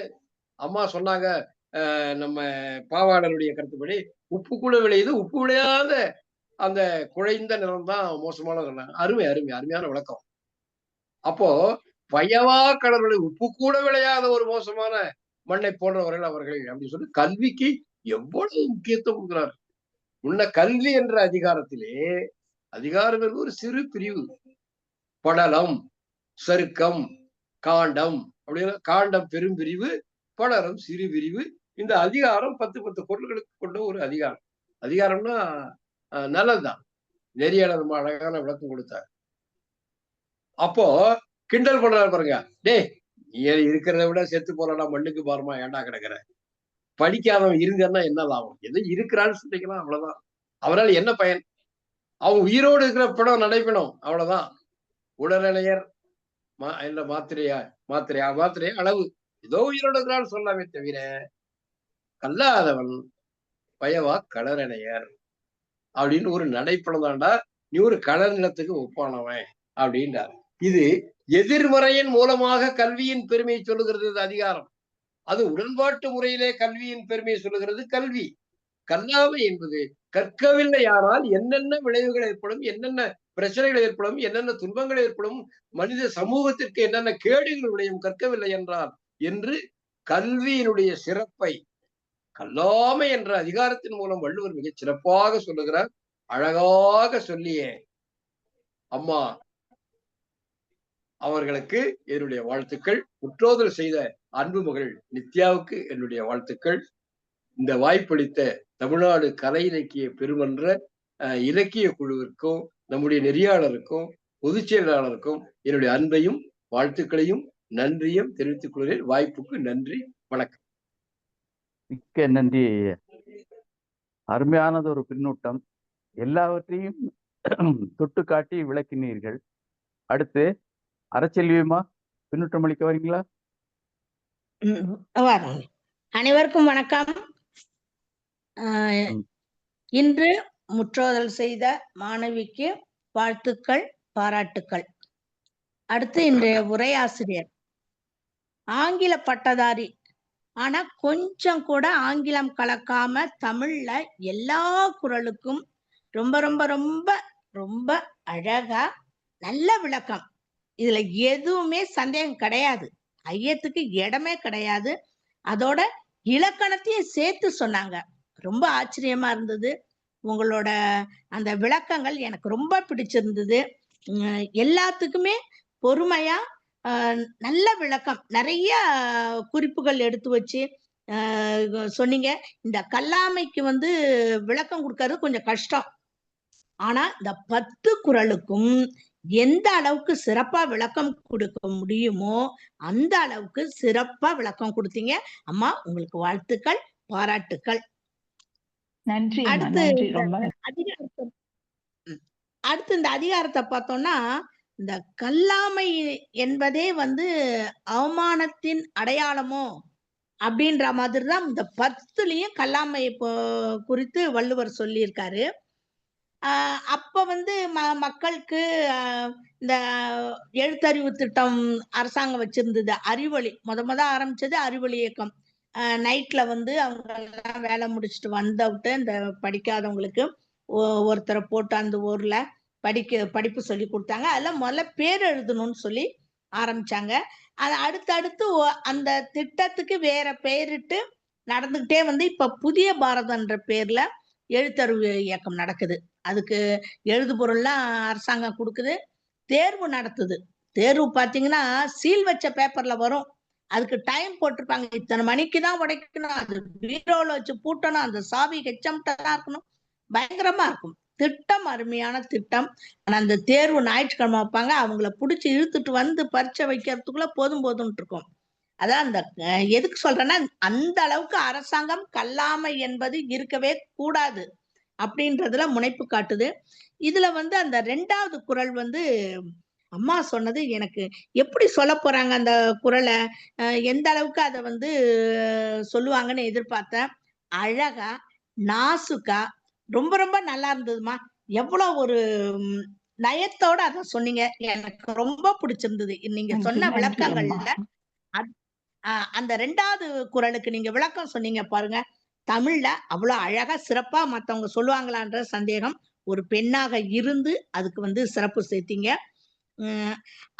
அம்மா சொன்னாங்க, நம்ம பாவாடருடைய கருத்துப்படி உப்பு கூட விளையுது, உப்பு விளையாத அந்த குழைந்த நிறம் தான் மோசமான சொன்னாங்க. அருமையான விளக்கம். அப்போ பயவா கடவுளை உப்பு கூட விளையாத ஒரு மோசமான மண்ணை போன்றவர்கள் அவர்கள் அப்படின்னு சொல்லி கல்விக்கு எவ்வளவு முக்கியத்துவம் கொடுக்கிறார். முன்ன கல்வி என்ற அதிகாரத்திலே, அதிகாரம் என்பது ஒரு சிறு பிரிவு. படலம், சருக்கம், காண்டம் அப்படின்னு, காண்டம் பெரும் பிரிவு, படலம் சிறு பிரிவு. இந்த அதிகாரம் 10 பொருள்களுக்கு கொண்ட ஒரு அதிகாரம். அதிகாரம்னா நல்லதுதான். நெறியாளர் ரொம்ப அழகான விளக்கம் கொடுத்தார். அப்போ கிண்டல் பண்றாரு பாருங்க. டேய், நீ இருக்கிறத விட செத்து போறடா, மண்ணுக்கு பாருமா, ஏண்டா கிடக்குற? படிக்காதவன் இருந்தான்னா என்ன லாபம்? எதோ இருக்கிறான்னு சொல்லிக்கலாம், அவ்வளவுதான். அவரால் என்ன பயன்? அவன் உயிரோடு இருக்கிற படம் நடைபெறும், அவ்வளவுதான். உடலணையர் மாத்திரையா அளவு ஏதோ உயிரோடு இருக்கிறான்னு சொல்லாமே தவிர, கல்லாதவன் பயவா களரணையர் அப்படின்னு ஒரு நடைப்படம் தாண்டா, நீ ஒரு களர் நிலத்துக்கு ஒப்பானவன் அப்படின்றார். இது எதிர்மறையின் மூலமாக கல்வியின் பெருமையை சொல்லுகிறது அதிகாரம். அது உடன்பாட்டு முறையிலே கல்வியின் பெருமையை சொல்லுகிறது கல்வி. கல்லாமை என்பது கற்கவில்லை ஆனால் என்னென்ன விளைவுகள் ஏற்படும், என்னென்ன பிரச்சனைகள் ஏற்படும், என்னென்ன துன்பங்கள் ஏற்படும், மனித சமூகத்திற்கு என்னென்ன கேடுகள் விளையும் கற்கவில்லை என்றால் என்று கல்வியினுடைய சிறப்பை கல்லாமை என்ற அதிகாரத்தின் மூலம் வள்ளுவர் மிகச் சிறப்பாக சொல்லுகிறார். அழகாக சொல்லிய அம்மா அவர்களுக்கு என்னுடைய வாழ்த்துக்கள். முற்றோதல் செய்த அன்பு மகள் நித்யாவுக்கு என்னுடைய வாழ்த்துக்கள். இந்த வாய்ப்பளித்த தமிழ்நாடு கலை இலக்கிய பெருமன்ற இலக்கிய குழுவிற்கும், நம்முடைய நெறியாளருக்கும், பொதுச் செயலாளருக்கும் என்னுடைய அன்பையும் வாழ்த்துக்களையும் நன்றியும் தெரிவித்துக் கொள்கிறேன். வாய்ப்புக்கு நன்றி, வணக்கம். மிக்க நன்றி. அருமையானது ஒரு பின்னூட்டம். எல்லாவற்றையும் தொட்டு காட்டி விளக்கினீர்கள். அடுத்து அறச்செல்வியமா பின்னூட்டம் அளிக்க வரீங்களா? அனைவருக்கும் வணக்கம். இன்று முற்றோதல் செய்த மாணவிக்கு வாழ்த்துக்கள், பாராட்டுக்கள். அடுத்து இன்றைய உரையாசிரியர் ஆங்கில பட்டதாரி, ஆனா கொஞ்சம் கூட ஆங்கிலம் கலக்காம தமிழ்ல எல்லா குறளுக்கும் ரொம்ப ரொம்ப ரொம்ப ரொம்ப அழகா நல்ல விளக்கம். இதுல எதுவுமே சந்தேகம் கிடையாது, ஐயத்துக்கு இடமே கிடையாது. அதோட இலக்கணத்தையும் சேர்த்து சொன்னாங்க. ரொம்ப ஆச்சரியமா இருந்தது. உங்களோட அந்த விளக்கங்கள் எனக்கு ரொம்ப பிடிச்சிருந்தது. எல்லாத்துக்குமே பொறுமையா நல்ல விளக்கம், நிறைய குறிப்புகள் எடுத்து வச்சு சொன்னீங்க. இந்த கல்லாமைக்கு விளக்கம் கொடுக்கறது கொஞ்சம் கஷ்டம். ஆனா இந்த 10 குறளுக்கும் எந்த அளவுக்கு சிறப்பா விளக்கம் கொடுக்க முடியுமோ அந்த அளவுக்கு சிறப்பா விளக்கம் கொடுத்தீங்க. அம்மா, உங்களுக்கு வாழ்த்துக்கள், பாராட்டுக்கள். நன்றி. அடுத்து இந்த அதிகாரத்தை பார்த்தோம்னா, இந்த கல்லாமை என்பதே வந்து அவமானத்தின் அடையாளமோ அப்படின்ற மாதிரி தான் இந்த 10லயும் கல்லாமை குறித்து வள்ளுவர் சொல்லியிருக்காரு. அப்ப வந்து மக்களுக்கு இந்த எழுத்தறிவு திட்டம் அரசாங்கம் வச்சிருந்தது. அறிவொளி முத ஆரம்பிச்சது அறிவொளி இயக்கம். நைட்ல வந்து அவங்க எல்லாம் வேலை முடிச்சுட்டு வந்தவிட்டு இந்த படிக்காதவங்களுக்கு ஒருத்தரை போட்டு அந்த ஊர்ல படிப்பு சொல்லி கொடுத்தாங்க. அதெல்லாம் முதல்ல பேர் எழுதணும்னு சொல்லி ஆரம்பிச்சாங்க. அது அடுத்தடுத்து அந்த திட்டத்துக்கு வேற பெயரிட்டு நடந்துகிட்டே வந்து இப்ப புதிய பாரதம்ன்ற பேர்ல எழுத்தறிவு இயக்கம் நடக்குது. அதுக்கு எழுது பொருள்லாம் அரசாங்கம் கொடுக்குது, தேர்வு நடத்துது. தேர்வு பாத்தீங்கன்னா சீல் வச்ச பேப்பர்ல வரும். அதுக்கு டைம் போட்டிருப்பாங்க, இத்தனை மணிக்கு தான் உடைக்கணும், அது பீரோல வச்சு பூட்டணும், அந்த சாவி ஹெச்எம்டா இருக்கணும். பயங்கரமா இருக்கும் திட்டம், அருமையான திட்டம். ஆனா அந்த தேர்வு ஞாயிற்றுக்கிழமை வைப்பாங்க. அவங்கள புடிச்சு இழுத்துட்டு வந்து பரீட்சை வைக்கிறதுக்குள்ள போதும்னு இருக்கும். அதான் அந்த எதுக்கு சொல்றேன்னா, அந்த அளவுக்கு அரசாங்கம் கல்லாமை என்பது இருக்கவே கூடாது அப்படின்றதுல முனைப்பு காட்டுது. இதுல வந்து அந்த 2வது குறள் வந்து அம்மா சொன்னது எனக்கு எப்படி சொல்ல போறாங்க அந்த குறளை, எந்த அளவுக்கு அதை வந்து சொல்லுவாங்கன்னு எதிர்பார்த்தேன். அழகா நாசுக்கா ரொம்ப ரொம்ப நல்லா இருந்ததுமா. எவ்வளவு ஒரு நயத்தோட அத சொன்னீங்க, எனக்கு ரொம்ப பிடிச்சிருந்தது. நீங்க சொன்ன விளக்கங்கள்ல அந்த 2வது குறளுக்கு நீங்க விளக்கம் சொன்னீங்க பாருங்க, தமிழ்ல அவ்வளவு அழகா சிறப்பா மத்தவங்க சொல்லுவாங்களான்ற சந்தேகம். ஒரு பெண்ணாக இருந்து அதுக்கு வந்து சிறப்பு சேர்த்தீங்க.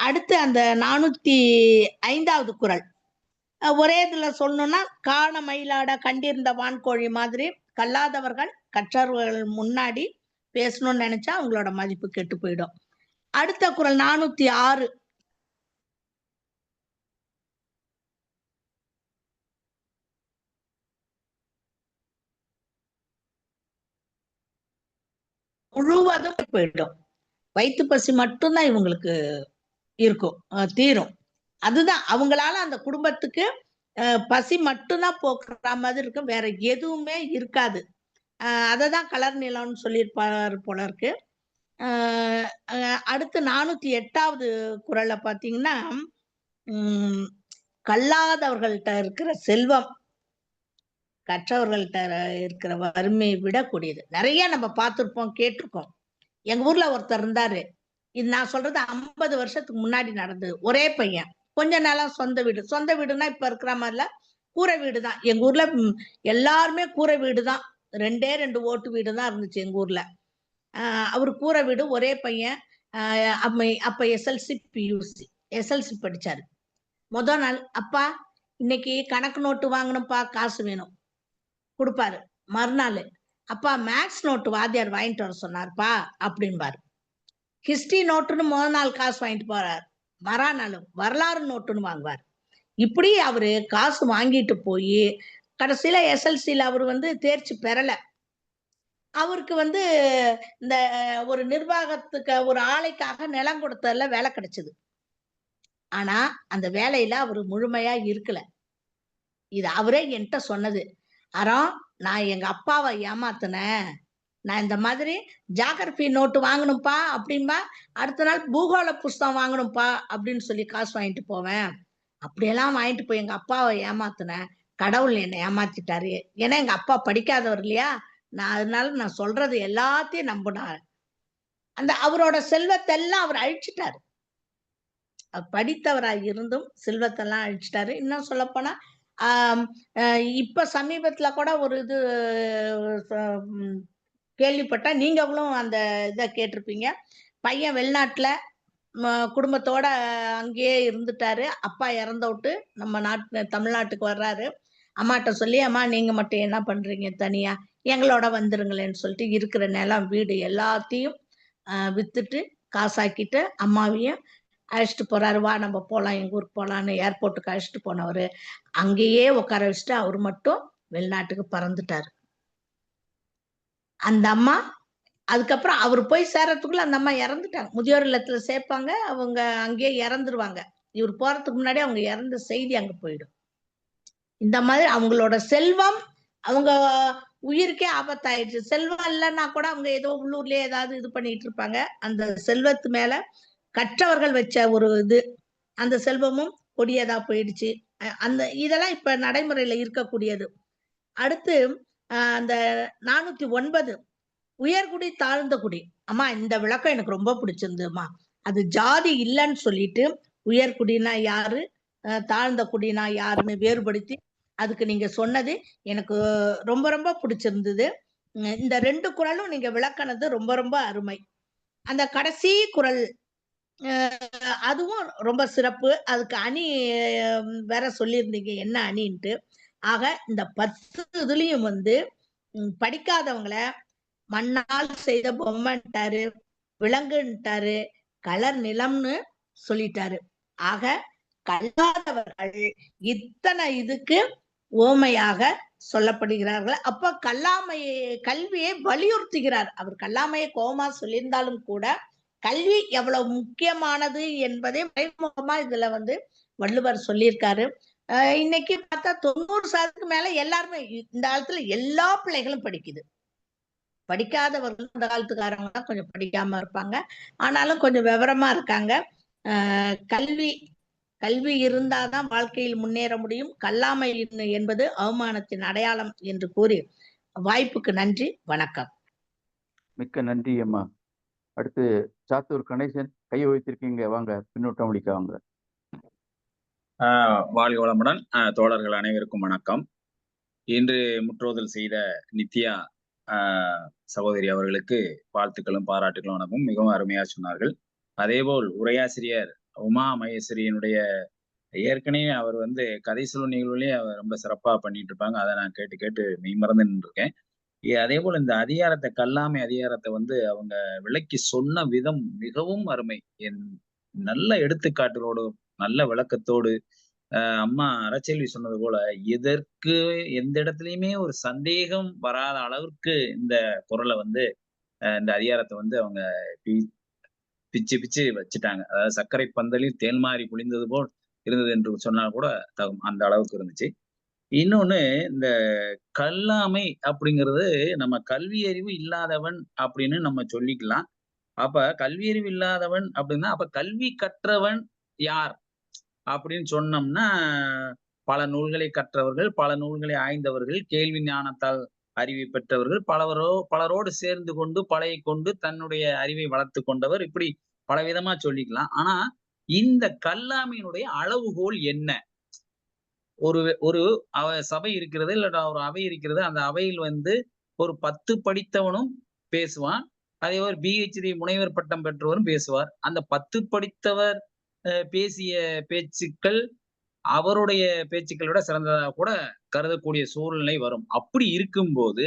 அடுத்து அந்த 405வது குறள் ஒரே இதுல சொல்லணும்னா, காண மயிலாட கண்டிருந்த வான்கோழி மாதிரி கல்லாதவர்கள் கற்றவர்கள் முன்னாடி பேசணும்னு நினைச்சா அவங்களோட மதிப்பு கெட்டு போயிடும். அடுத்த குறள் 406 முழுவதும் போயிடும். வயிற்று பசி மட்டும்தான் இவங்களுக்கு இருக்கும், தீரும். அதுதான் அவங்களால அந்த குடும்பத்துக்கு பசி மட்டும்தான் போக்குற மாதிரி இருக்கும், வேற எதுவுமே இருக்காது. அததான் கலர் நிலம்னு சொல்லியிருப்பாரு போல இருக்கு. அடுத்து 408வது குறளை பாத்தீங்கன்னா, கல்லாதவர்கள்ட்ட இருக்கிற செல்வம் கற்றவர்கள்ட்ட இருக்கிற வறுமையை விடக்கூடியது. நிறைய நம்ம பார்த்திருப்போம், கேட்டிருக்கோம். எங்க ஊர்ல ஒருத்தர் இருந்தாரு, இது நான் சொல்றது 50 வருஷத்துக்கு முன்னாடி நடந்தது. ஒரே பையன், கொஞ்ச நாளம் சொந்த வீடு. சொந்த வீடுன்னா இப்ப இருக்கிற மாதிரில கூரை வீடு தான். எங்க ஊர்ல எல்லாருமே கூரை வீடு தான். 2 ஓட்டு வீடு தான் இருந்துச்சு எங்க ஊர்ல. அவரு கூரை வீடு, ஒரே பையன். அப்ப எஸ்எல்சி பியூசி எஸ்எல்சி படிச்சாரு. முதல் நாள், அப்பா இன்னைக்கு கணக்கு நோட்டு வாங்கணும்ப்பா, காசு வேணும், கொடுப்பாரு. மறுநாள், அப்பா மேக்ஸ் நோட்டு வாத்தியார் வாங்கிட்டு வர சொன்னார்ப்பா அப்படின்பாரு. ஹிஸ்டரி நோட்டுன்னு முதல் நாள் காசு வாங்கிட்டு போறாரு, மறுநாள் வரலாறு நோட்டுன்னு வாங்குவார். இப்படி அவரு காசு வாங்கிட்டு போய் கடைசியில எஸ்எல்சியில அவரு வந்து தேர்ச்சி பெறல. அவருக்கு வந்து இந்த ஒரு நிர்வாகத்துக்கு ஒரு ஆலைக்காக நிலம் கொடுத்ததுல வேலை கிடைச்சது. ஆனா அந்த வேலையில அவரு முழுமையா இருக்கல. இது அவரே என்கிட்ட சொன்னது. நான் எங்க அப்பாவை ஏமாத்தினேன், நான் இந்த மாதிரி ஜாகிரபி நோட்டு வாங்கணும்ப்பா அப்படின்பா, அடுத்த நாள் பூகோள புஸ்தகம் வாங்கணும்ப்பா அப்படின்னு சொல்லி காசு வாங்கிட்டு போவேன். அப்படியெல்லாம் வாங்கிட்டு போய் எங்க அப்பாவை ஏமாத்தினேன், கடவுள் என்னை ஏமாத்திட்டாரு. ஏன்னா எங்க அப்பா படிக்காதவர் இல்லையா, அதனால நான் சொல்றது எல்லாத்தையும் நம்பினார். அந்த அவரோட செல்வத்தை எல்லாம் அவர் அழிச்சிட்டாரு. படித்தவராக இருந்தும் செல்வத்தெல்லாம் அழிச்சிட்டாரு. இன்னும் சொல்ல போனா இப்ப சமீபத்துல கூட ஒரு இது கேள்விப்பட்டா, நீங்களும் அந்த இதை கேட்டிருப்பீங்க. பையன் வெளிநாட்டுல குடும்பத்தோட அங்கேயே இருந்துட்டாரு. அப்பா இறந்த விட்டு நம்ம தமிழ்நாட்டுக்கு வர்றாரு. அம்மாட்ட சொல்லி, அம்மா நீங்க மட்டும் என்ன பண்றீங்க தனியா, எங்களோட வந்துருங்களேன்னு சொல்லிட்டு இருக்கிற நிலம் வீடு எல்லாத்தையும் வித்துட்டு காசாக்கிட்டு அம்மாவையும் அழைச்சிட்டு போறாரு. வா நம்ம போலாம், எங்க ஊருக்கு போலான்னு ஏர்போர்ட்டுக்கு அழைச்சிட்டு போனவரு அங்கேயே உட்கார வச்சுட்டு அவரு மட்டும் வெளிநாட்டுக்கு பறந்துட்டாரு. அந்த அம்மா அதுக்கப்புறம் அவரு போய் சேர்றதுக்குள்ள அந்த அம்மா இறந்துட்டாங்க. முதியோர் இல்லத்துல சேர்ப்பாங்க, அவங்க அங்கேயே இறந்துருவாங்க. இவர் போறதுக்கு முன்னாடி அவங்க இறந்த செய்தி அங்க போயிடும். இந்த மாதிரி அவங்களோட செல்வம் அவங்க உயிருக்கே ஆபத்தாயிடுச்சு. செல்வம் இல்லைன்னா கூட அவங்க ஏதோ உள்ளூர்லயே ஏதாவது இது பண்ணிட்டு இருப்பாங்க. அந்த செல்வத்து மேல கற்றவர்கள் வச்ச ஒரு இது, அந்த செல்வமும் கொடியதா போயிடுச்சு. அந்த இதெல்லாம் இப்ப நடைமுறையில இருக்கக்கூடியது. அடுத்து அந்த 409 உயர்குடி தாழ்ந்த குடி. அம்மா இந்த விளக்கம் எனக்கு ரொம்ப பிடிச்சிருந்துமா. அது ஜாதி இல்லைன்னு சொல்லிட்டு உயர்குடினா யாரு, தாழ்ந்த குடினா யாருன்னு வேறுபடுத்தி அதுக்கு நீங்க சொன்னது எனக்கு ரொம்ப ரொம்ப பிடிச்சிருந்தது. இந்த 2 குறளும் நீங்க விளக்குனது ரொம்ப ரொம்ப அருமை. அந்த கடைசி குறள் அதுவும் ரொம்ப சிறப்பு. அதுக்கு அணி வேற சொல்லியிருந்தீங்க என்ன அணின்ட்டு. ஆக இந்த 10 இதுலயும் வந்து படிக்காதவங்கள மண்ணால் செய்த பொம்மைன்ட்டாரு, விலங்குன்ட்டாரு, கலர் நிலம்னு சொல்லிட்டாரு. ஆக கல்லாதவர்கள் இத்தனை இதுக்கு ஓமையாக சொல்லப்படுகிறார்கள். அப்ப கல்வியை வலியுறுத்துகிறார். அவர் கல்லாமையை கோபமா சொல்லியிருந்தாலும் கூட கல்வி எவ்வளவு முக்கியமானது என்பதை மறைமுகமா இதுல வந்து வள்ளுவர் சொல்லியிருக்காரு. இன்னைக்கு பார்த்தா 90% மேல எல்லாருமே இந்த காலத்துல எல்லா பிள்ளைகளும் படிக்குது. படிக்காதவர்கள் அந்த காலத்துக்காரங்க கொஞ்சம் படிக்காம இருப்பாங்க. ஆனாலும் கொஞ்சம் விவரமா இருக்காங்க. கல்வி இருந்தாதான் வாழ்க்கையில் முன்னேற முடியும். கல்லாமை என்பது அவமானத்தின் அடையாளம் என்று கூறி வாய்ப்புக்கு நன்றி, வணக்கம். மிக்க நன்றி அம்மா. அடுத்து சாத்தூர் கணேசன் கையை வைத்திருக்கீங்க, வாங்க பின்னூட்டம் அளிக்க வாங்க. வாழ்க வளமுடன். தோழர்கள் அனைவருக்கும் வணக்கம். இன்று முற்றோதல் செய்த நித்யா சகோதரி அவர்களுக்கு வாழ்த்துக்களும் பாராட்டுகளும் வணக்கம். மிகவும் அருமையா சொன்னார்கள். அதேபோல் உரையாசிரியர் உமா மகேஸ்வரியினுடைய ஏற்கனவே அவர் வந்து கதை சொல்லும் நிகழ்வுலேயே அவர் ரொம்ப சிறப்பா பண்ணிட்டு இருப்பாங்க. அதை நான் கேட்டு கேட்டு மெய்மறந்து நின்றுருக்கேன். அதே போல இந்த அதிகாரத்தை, கல்லாமை அதிகாரத்தை வந்து அவங்க விளக்கி சொன்ன விதம் மிகவும் அருமை. நல்ல எடுத்துக்காட்டுகளோடு நல்ல விளக்கத்தோடு அம்மா அறச்செல்வி சொன்னது போல எதற்கு எந்த இடத்துலயுமே ஒரு சந்தேகம் வராத அளவுக்கு இந்த குறளை வந்து இந்த அதிகாரத்தை வந்து அவங்க பிச்சு பிச்சு வச்சுட்டாங்க. அதாவது சர்க்கரை பந்தலில் தேன்மாரி புளிந்தது போல் இருந்தது என்று சொன்னால் கூட அந்த அளவுக்கு இருந்துச்சு. இன்னொன்னு, இந்த கல்லாமை அப்படிங்கிறது நம்ம கல்வி அறிவு இல்லாதவன் அப்படின்னு நம்ம சொல்லிக்கலாம். அப்ப கல்வி அறிவு இல்லாதவன் அப்படின்னா அப்ப கல்வி கற்றவன் யார் அப்படின்னு சொன்னோம்னா, பல நூல்களை கற்றவர்கள், பல நூல்களை ஆய்ந்தவர்கள், கேள்வி ஞானத்தால் அறிவை பெற்றவர்கள், பலரோடு சேர்ந்து கொண்டு பழகி கொண்டு தன்னுடைய அறிவை வளர்த்து கொண்டவர், இப்படி பலவிதமா சொல்லிக்கலாம். ஆனா இந்த கல்லாமையினுடைய அளவுகோல் என்ன? ஒரு சபை இருக்கிறது, இல்ல ஒரு அவை இருக்கிறது. அந்த அவையில் வந்து ஒரு 10 படித்தவனும் பேசுவான். அதே ஒரு PhD முனைவர் பட்டம் பெற்றவரும் பேசுவார். அந்த 10 படித்தவர் பேசிய பேச்சுக்கள் அவருடைய பேச்சுக்களை விட சிறந்ததாக கூட கருதக்கூடிய சூழ்நிலை வரும். அப்படி இருக்கும்போது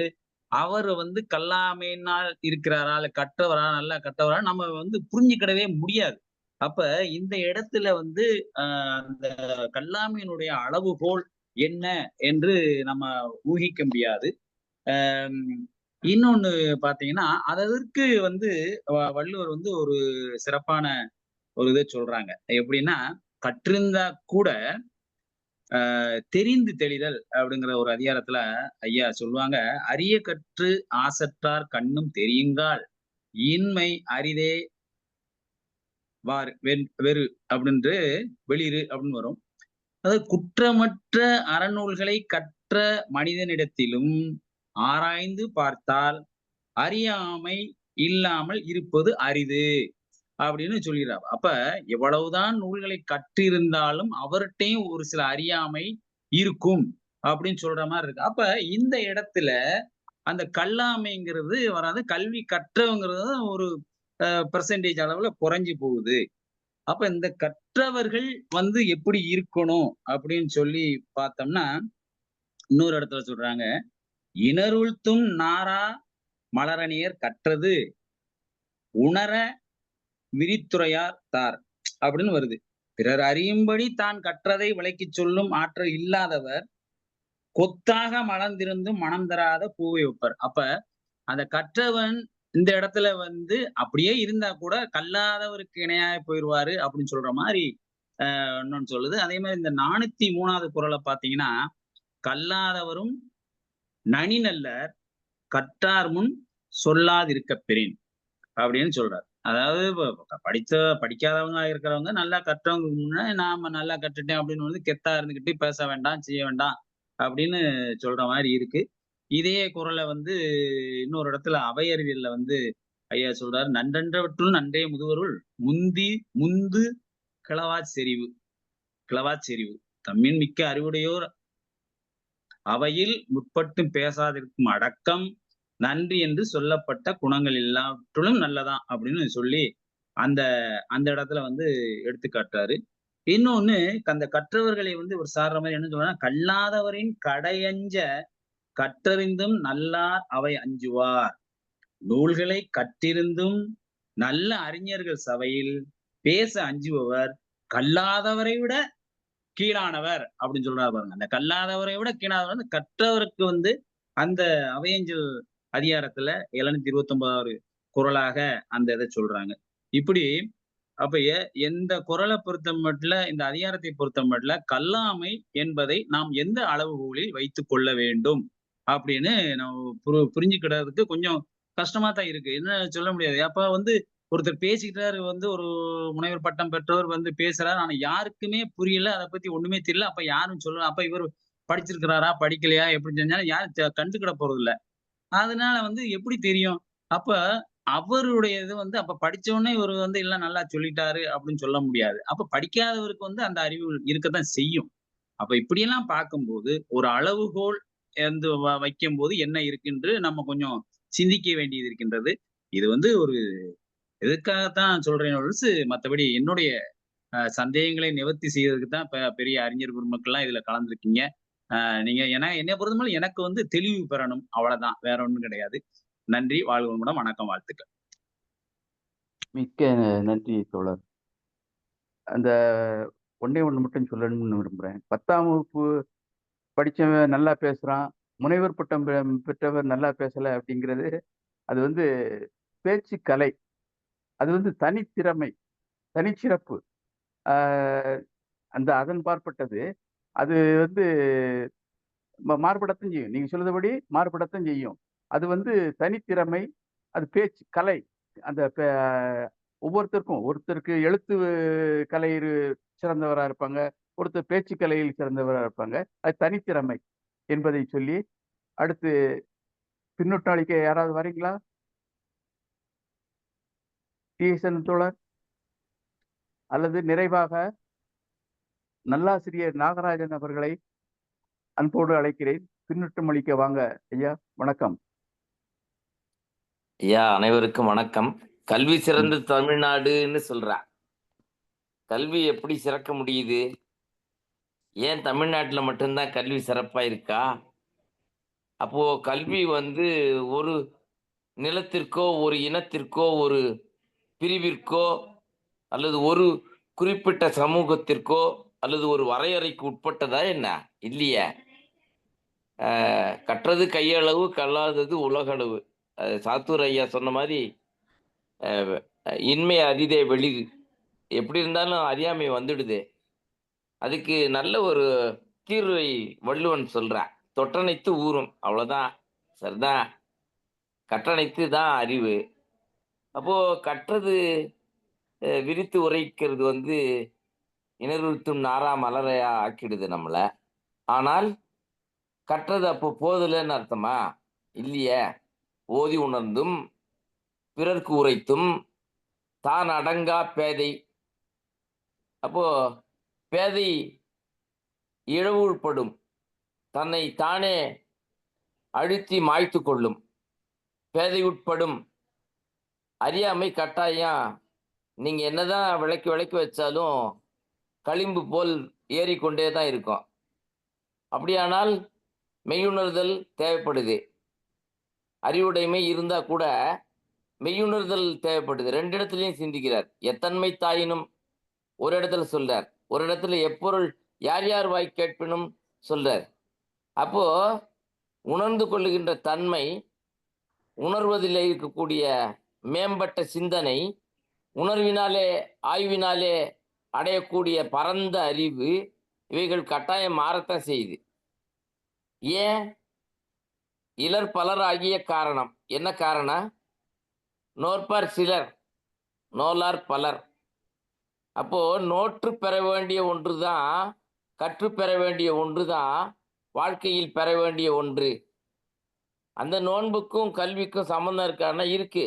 அவர் வந்து கல்லாமையினால் இருக்கிறாரா, இல்ல கற்றவரா, நல்லா கற்றவரா நம்ம வந்து புரிஞ்சுக்கிடவே முடியாது. அப்ப இந்த இடத்துல வந்து அந்த கல்லாமையினுடைய அளவுகோல் என்ன என்று நம்ம ஊகிக்க முடியாது. இன்னொன்னு பாத்தீங்கன்னா, அதற்கு வந்து வள்ளுவர் வந்து ஒரு சிறப்பான ஒரு இதை சொல்றாங்க. எப்படின்னா, கற்றிருந்தா கூட தெரிந்து தெளிதல் அப்படிங்கிற ஒரு அதிகாரத்துல ஐயா சொல்லுவாங்க, அரிய கற்று ஆசற்றார் கண்ணும் தெரியுங்கால் இன்மை அரிதே வெறு அப்படின்று வெளியிரு அப்படின்னு வரும். அதாவது குற்றமற்ற அறநூல்களை கற்ற மனிதனிடத்திலும் ஆராய்ந்து பார்த்தால் அறியாமை இல்லாமல் இருப்பது அரிது அப்படின்னு சொல்லிடுறாங்க. அப்ப எவ்வளவுதான் நூல்களை கற்றிருந்தாலும் அவர்கிட்டையும் ஒரு சில அறியாமை இருக்கும் அப்படின்னு சொல்ற மாதிரி இருக்கு. அப்ப இந்த இடத்துல அந்த கல்லாமைங்கிறது வராது, கல்வி கற்றவங்கிறது ஒரு பெர்சன்டேஜ் அளவுல குறைஞ்சு போகுது. அப்ப இந்த கற்றவர்கள் வந்து எப்படி இருக்கணும் அப்படின்னு சொல்லி பார்த்தோம்னா, இன்னொரு இடத்துல சொல்றாங்க, இனருள்த்தும் நாரா மலரணியர் கற்றது உணர விரித்துரையார் தார் அப்படின்னு வருது. பிறர் அறியும்படி தான் கற்றதை விளக்கி சொல்லும் ஆற்றல் இல்லாதவர் கொத்தாக மலர்ந்திருந்தும் மனம் தராத பூவை வைப்பர். அப்ப அந்த கற்றவன் இந்த இடத்துல வந்து அப்படியே இருந்தா கூட கல்லாதவருக்கு இணையாக போயிடுவாரு அப்படின்னு சொல்ற மாதிரி இன்னொன்னு சொல்லுது. அதே மாதிரி இந்த 403வது குறளை பாத்தீங்கன்னா, கல்லாதவரும் நனி நல்லர் கற்றார் முன் சொல்லாதிருக்க பெறின் அப்படின்னு சொல்றாரு. அதாவது படிக்காதவங்க இருக்கிறவங்க நல்லா கற்றவங்க முன்னாடி நாம நல்லா கற்றுட்டேன் அப்படின்னு வந்து கெத்தா இருந்துகிட்டு பேச வேண்டாம் செய்ய வேண்டாம் அப்படின்னு சொல்ற மாதிரி இருக்கு. இதே குறளை வந்து இன்னொரு இடத்துல அவையறிவியல்ல வந்து ஐயா சொல்றாரு, நன்றன்றவற்றுள் நன்றே முதுவருள் முந்து கிளவாச் செறிவு தம்மின் மிக்க அறிவுடையோர் அவையில் முற்பட்டும் பேசாதிருக்கும் அடக்கம் நன்றி என்று சொல்லப்பட்ட குணங்கள் எல்லாவற்றிலும் நல்லதான் அப்படின்னு சொல்லி அந்த அந்த இடத்துல வந்து எடுத்து காட்டுறாரு. இன்னொன்னு, அந்த கற்றவர்களை வந்து ஒரு சார்ற மாதிரி என்ன சொல்றாங்க, கல்லாதவரின் கடையஞ்ச கற்றறிந்தும் நல்லார் அவை அஞ்சுவார், நூல்களை கற்றிருந்தும் நல்ல அறிஞர்கள் சபையில் பேச அஞ்சுபவர் கல்லாதவரை விட கீழானவர் அப்படின்னு சொல்றாரு பாருங்க. அந்த கல்லாதவரை விட கீழானவர் வந்து கற்றவருக்கு வந்து அந்த அவையஞ்சல் அதிகாரத்துல 729வது குறளாக அந்த இதை சொல்றாங்க. இப்படி அப்ப எந்த குறளை பொறுத்த மட்டும், இந்த அதிகாரத்தை பொறுத்த மட்டும் கல்லாமை என்பதை நாம் எந்த அளவுகோலில் வைத்துக் கொள்ள வேண்டும் அப்படின்னு நம்ம புரிஞ்சுக்கிறதுக்கு கொஞ்சம் கஷ்டமா தான் இருக்கு. என்ன சொல்ல முடியாது. அப்ப வந்து ஒருத்தர் பேசிக்கிட்டாரு, வந்து ஒரு முனைவர் பட்டம் பெற்றவர் வந்து பேசுறாரு, ஆனா யாருக்குமே புரியல, அதை பத்தி ஒண்ணுமே தெரியல. அப்ப யாரும் சொல்லல, அப்ப இவர் படிச்சிருக்கிறாரா படிக்கலையா எப்படி செஞ்சாலும் யாரும் கண்டுக்கிட போறது இல்ல. அதனால வந்து எப்படி தெரியும்? அப்ப அவருடைய இது வந்து அப்ப படிச்ச உடனே இவரு வந்து எல்லாம் நல்லா சொல்லிட்டாரு அப்படின்னு சொல்ல முடியாது. அப்ப படிக்காதவருக்கு வந்து அந்த அறிவு இருக்கத்தான் செய்யும். அப்ப இப்படியெல்லாம் பார்க்கும்போது ஒரு அளவுகோல் வந்து வைக்கும்போது என்ன இருக்குன்று நம்ம கொஞ்சம் சிந்திக்க வேண்டியது இருக்கின்றது. இது வந்து ஒரு எதுக்காகத்தான் சொல்றேன் ஒழிச்சு, மத்தபடி என்னுடைய சந்தேகங்களை நிவர்த்தி செய்வதற்கு தான் பெரிய அறிஞர் பெருமக்கள்லாம் இதுல கலந்துருக்கீங்க. நீங்க என்னை பொறுத்தவரை எனக்கு வந்து தெளிவு பெறணும், அவ்வளவுதான், வேற ஒண்ணும் கிடையாது. நன்றி, வாழ்க வளமுடன், வணக்கம், வாழ்த்துக்கள். மிக்க நன்றி தோழர். அந்த ஒண்ணே ஒண்ணு மட்டும் சொல்லணும்னு விரும்புறேன். 10ஆம் வகுப்பு படிச்சவன் நல்லா பேசுறான், முனைவர் பட்டம் பெற்றவர் நல்லா பேசல அப்படிங்கிறது அது வந்து பேச்சு கலை. அது வந்து தனித்திறமை, தனிச்சிறப்பு. அந்த அதன் பார்ப்பட்டது. அது வந்து மாறுபடத்தான் செய்யும். நீங்க சொல்றபடி மாறுபடத்தான் செய்யும். அது வந்து தனித்திறமை, அது பேச்சு கலை. அந்த ஒவ்வொருத்தருக்கும், ஒருத்தருக்கு எழுத்து கலை சிறந்தவரா இருப்பாங்க, ஒருத்தர் பேச்சு கலையில் சிறந்தவரா இருப்பாங்க. அது தனித்திறமை என்பதை சொல்லி, அடுத்து பின்னூட்டம் அளிக்க யாராவது வரீங்களா? டிஎஸ்என் தோழர், அல்லது நிறைவாக நல்லாசிரியர் நாகராஜன் அவர்களை அன்போடு அழைக்கிறேன். பின்னூட்டம் அளிக்க வாங்க ஐயா. வணக்கம் ஐயா. அனைவருக்கும் வணக்கம். கல்வி சிறந்த தமிழ்நாடுன்னு சொல்றா. கல்வி எப்படி சிறக்க முடியுது? ஏன் தமிழ்நாட்டுல மட்டும்தான் கல்வி சிறப்பா இருக்கா? அப்போ கல்வி வந்து ஒரு நிலத்திற்கோ ஒரு இனத்திற்கோ ஒரு பிரிவிற்கோ அல்லது ஒரு குறிப்பிட்ட சமூகத்திற்கோ அல்லது ஒரு வரையறைக்கு உட்பட்டதா என்ன? இல்லையே. கற்றது கையளவு, கல்லாதது உலகளவு. சாத்தூர் ஐயா சொன்ன மாதிரி இன்மை அரிதே வெளி. எப்படி இருந்தாலும் அறியாமை வந்துடுது. அதுக்கு நல்ல ஒரு தீர்வை வள்ளுவன் சொல்றான். தொட்டனைத்து ஊறும், அவ்வளவுதான், சரிதான். கற்றனைத்து தான் அறிவு. அப்போ கற்றது விரித்து உரைக்கிறது வந்து இனருத்தும் நாரா மலரையா ஆக்கிடுது நம்மள. ஆனால் கற்றது அப்போ போதலன்னு அர்த்தமா? இல்லையே. ஓதி உணர்ந்தும் பிறர்க்கு உரைத்தும் தான் அடங்கா பேதை. அப்போ பேதை இழவுள்படும், தன்னை தானே அழுத்தி மாய்த்து கொள்ளும். பேதை உட்படும். அறியாமை கட்டாயம் நீங்க என்னதான் விளக்கி வச்சாலும் களிம்பு போல் ஏறிக்கொண்டே தான் இருக்கும். அப்படியானால் மெய்யுணர்தல் தேவைப்படுது. அறிவுடைமை இருந்தா கூட மெய்யுணர்தல் தேவைப்படுது. 2 இடத்துலையும் சிந்திக்கிறார். எத்தன்மை தாயினும் ஒரு இடத்துல சொல்றார், ஒரு இடத்துல எப்பொருள் யார் யார் வாய் கேட்பினும் சொல்றார். அப்போ உணர்ந்து கொள்ளுகின்ற தன்மை, உணர்வதில் இருக்கக்கூடிய மேம்பட்ட சிந்தனை, உணர்வினாலே ஆய்வினாலே அடையக்கூடிய பரந்த அறிவு, இவைகள் கட்டாயம் மாறத்தான் செய்யுது. ஏன்? இலர் பலர் ஆகிய காரணம். என்ன காரணம்? நோற்பார் சிலர், நோலார் பலர். அப்போ நோற்று பெற வேண்டிய ஒன்று தான், கற்றுப்பெற வேண்டிய ஒன்று தான் வாழ்க்கையில் பெற வேண்டிய ஒன்று. அந்த நோன்புக்கும் கல்விக்கும் சம்பந்தம் இருக்கான்னா இருக்கு.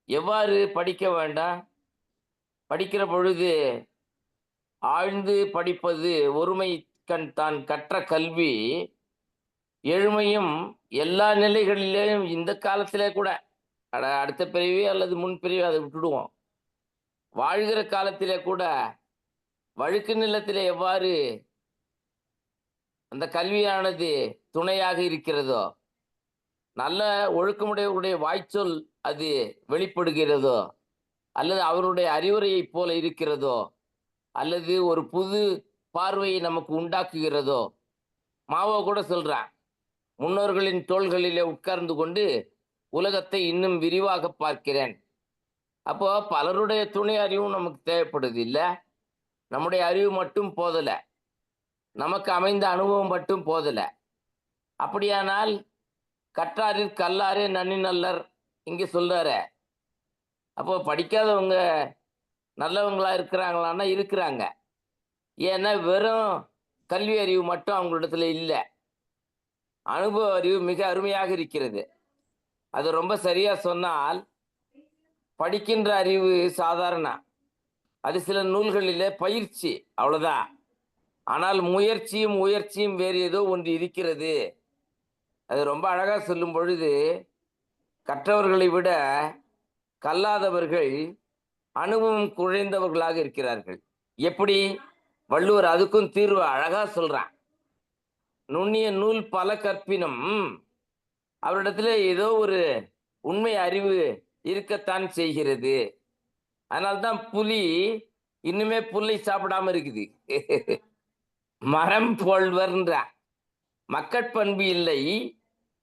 எவ்வாறு படிக்க வேண்டாம்? படிக்கிற பொழுது ஆழ்ந்து படிப்பது ஒருமை கண் தான் கற்ற கல்வி எழுமையும் எல்லா நிலைகளிலேயும் இந்த காலத்திலே கூட அடுத்த பிறவி அல்லது முன் பிறவி அதை விட்டுடுவோம். வாழ்கிற காலத்திலே கூட வழுக்கு நிலத்திலே எவ்வாறு அந்த கல்வியானது துணையாக இருக்கிறதோ, நல்ல ஒழுக்கமுடையவருடைய வாய்ச்சொல் அது வெளிப்படுகிறதோ, அல்லது அவருடைய அறிவுரையைப் போல இருக்கிறதோ, அல்லது ஒரு புது பார்வையை நமக்கு உண்டாக்குகிறதோ. மாவோ கூட சொல்றான், முன்னோர்களின் தோள்களிலே உட்கார்ந்து கொண்டு உலகத்தை இன்னும் விரிவாக பார்க்கிறேன். அப்போ பலருடைய துணை அறிவும் நமக்கு தேவைப்படுது இல்ல. நம்முடைய அறிவு மட்டும் போதல, நமக்கு அமைந்த அனுபவம் மட்டும் போதல. அப்படியானால் கற்றாரில் கல்லாரே நன்னி நல்லர் இங்க சொல்றாரு. அப்போ படிக்காதவங்க நல்லவங்களா இருக்கிறாங்களான்னா இருக்கிறாங்க. ஏன்னா வெறும் கல்வி அறிவு மட்டும் அவங்களிடத்துல இல்லை, அனுபவ அறிவு மிக அருமையாக இருக்கிறது. அது ரொம்ப சரியா சொன்னால், படிக்கின்ற அறிவு சாதாரண, அது சில நூல்களிலே பயிற்சி, அவ்வளவுதான். ஆனால் முயற்சியும் உயர்ச்சியும் வேறு ஏதோ ஒன்று இருக்கிறது. அது ரொம்ப அழகா சொல்லும் பொழுது, கற்றவர்களை விட கல்லாதவர்கள் அனுபவம் குறைந்தவர்களாக இருக்கிறார்கள். எப்படி? வள்ளுவர் அதுக்கும் தீர்வு அழகா சொல்றான். நுண்ணிய நூல் பல கற்பினும் அவரிடத்துல ஏதோ ஒரு உண்மை அறிவு இருக்கத்தான் செய்கிறது. அதனால்தான் புலி இன்னுமே புல்லை சாப்பிடாம இருக்குது. மரம் போல்வர்ன்ற மக்கட்பண்பு இல்லை,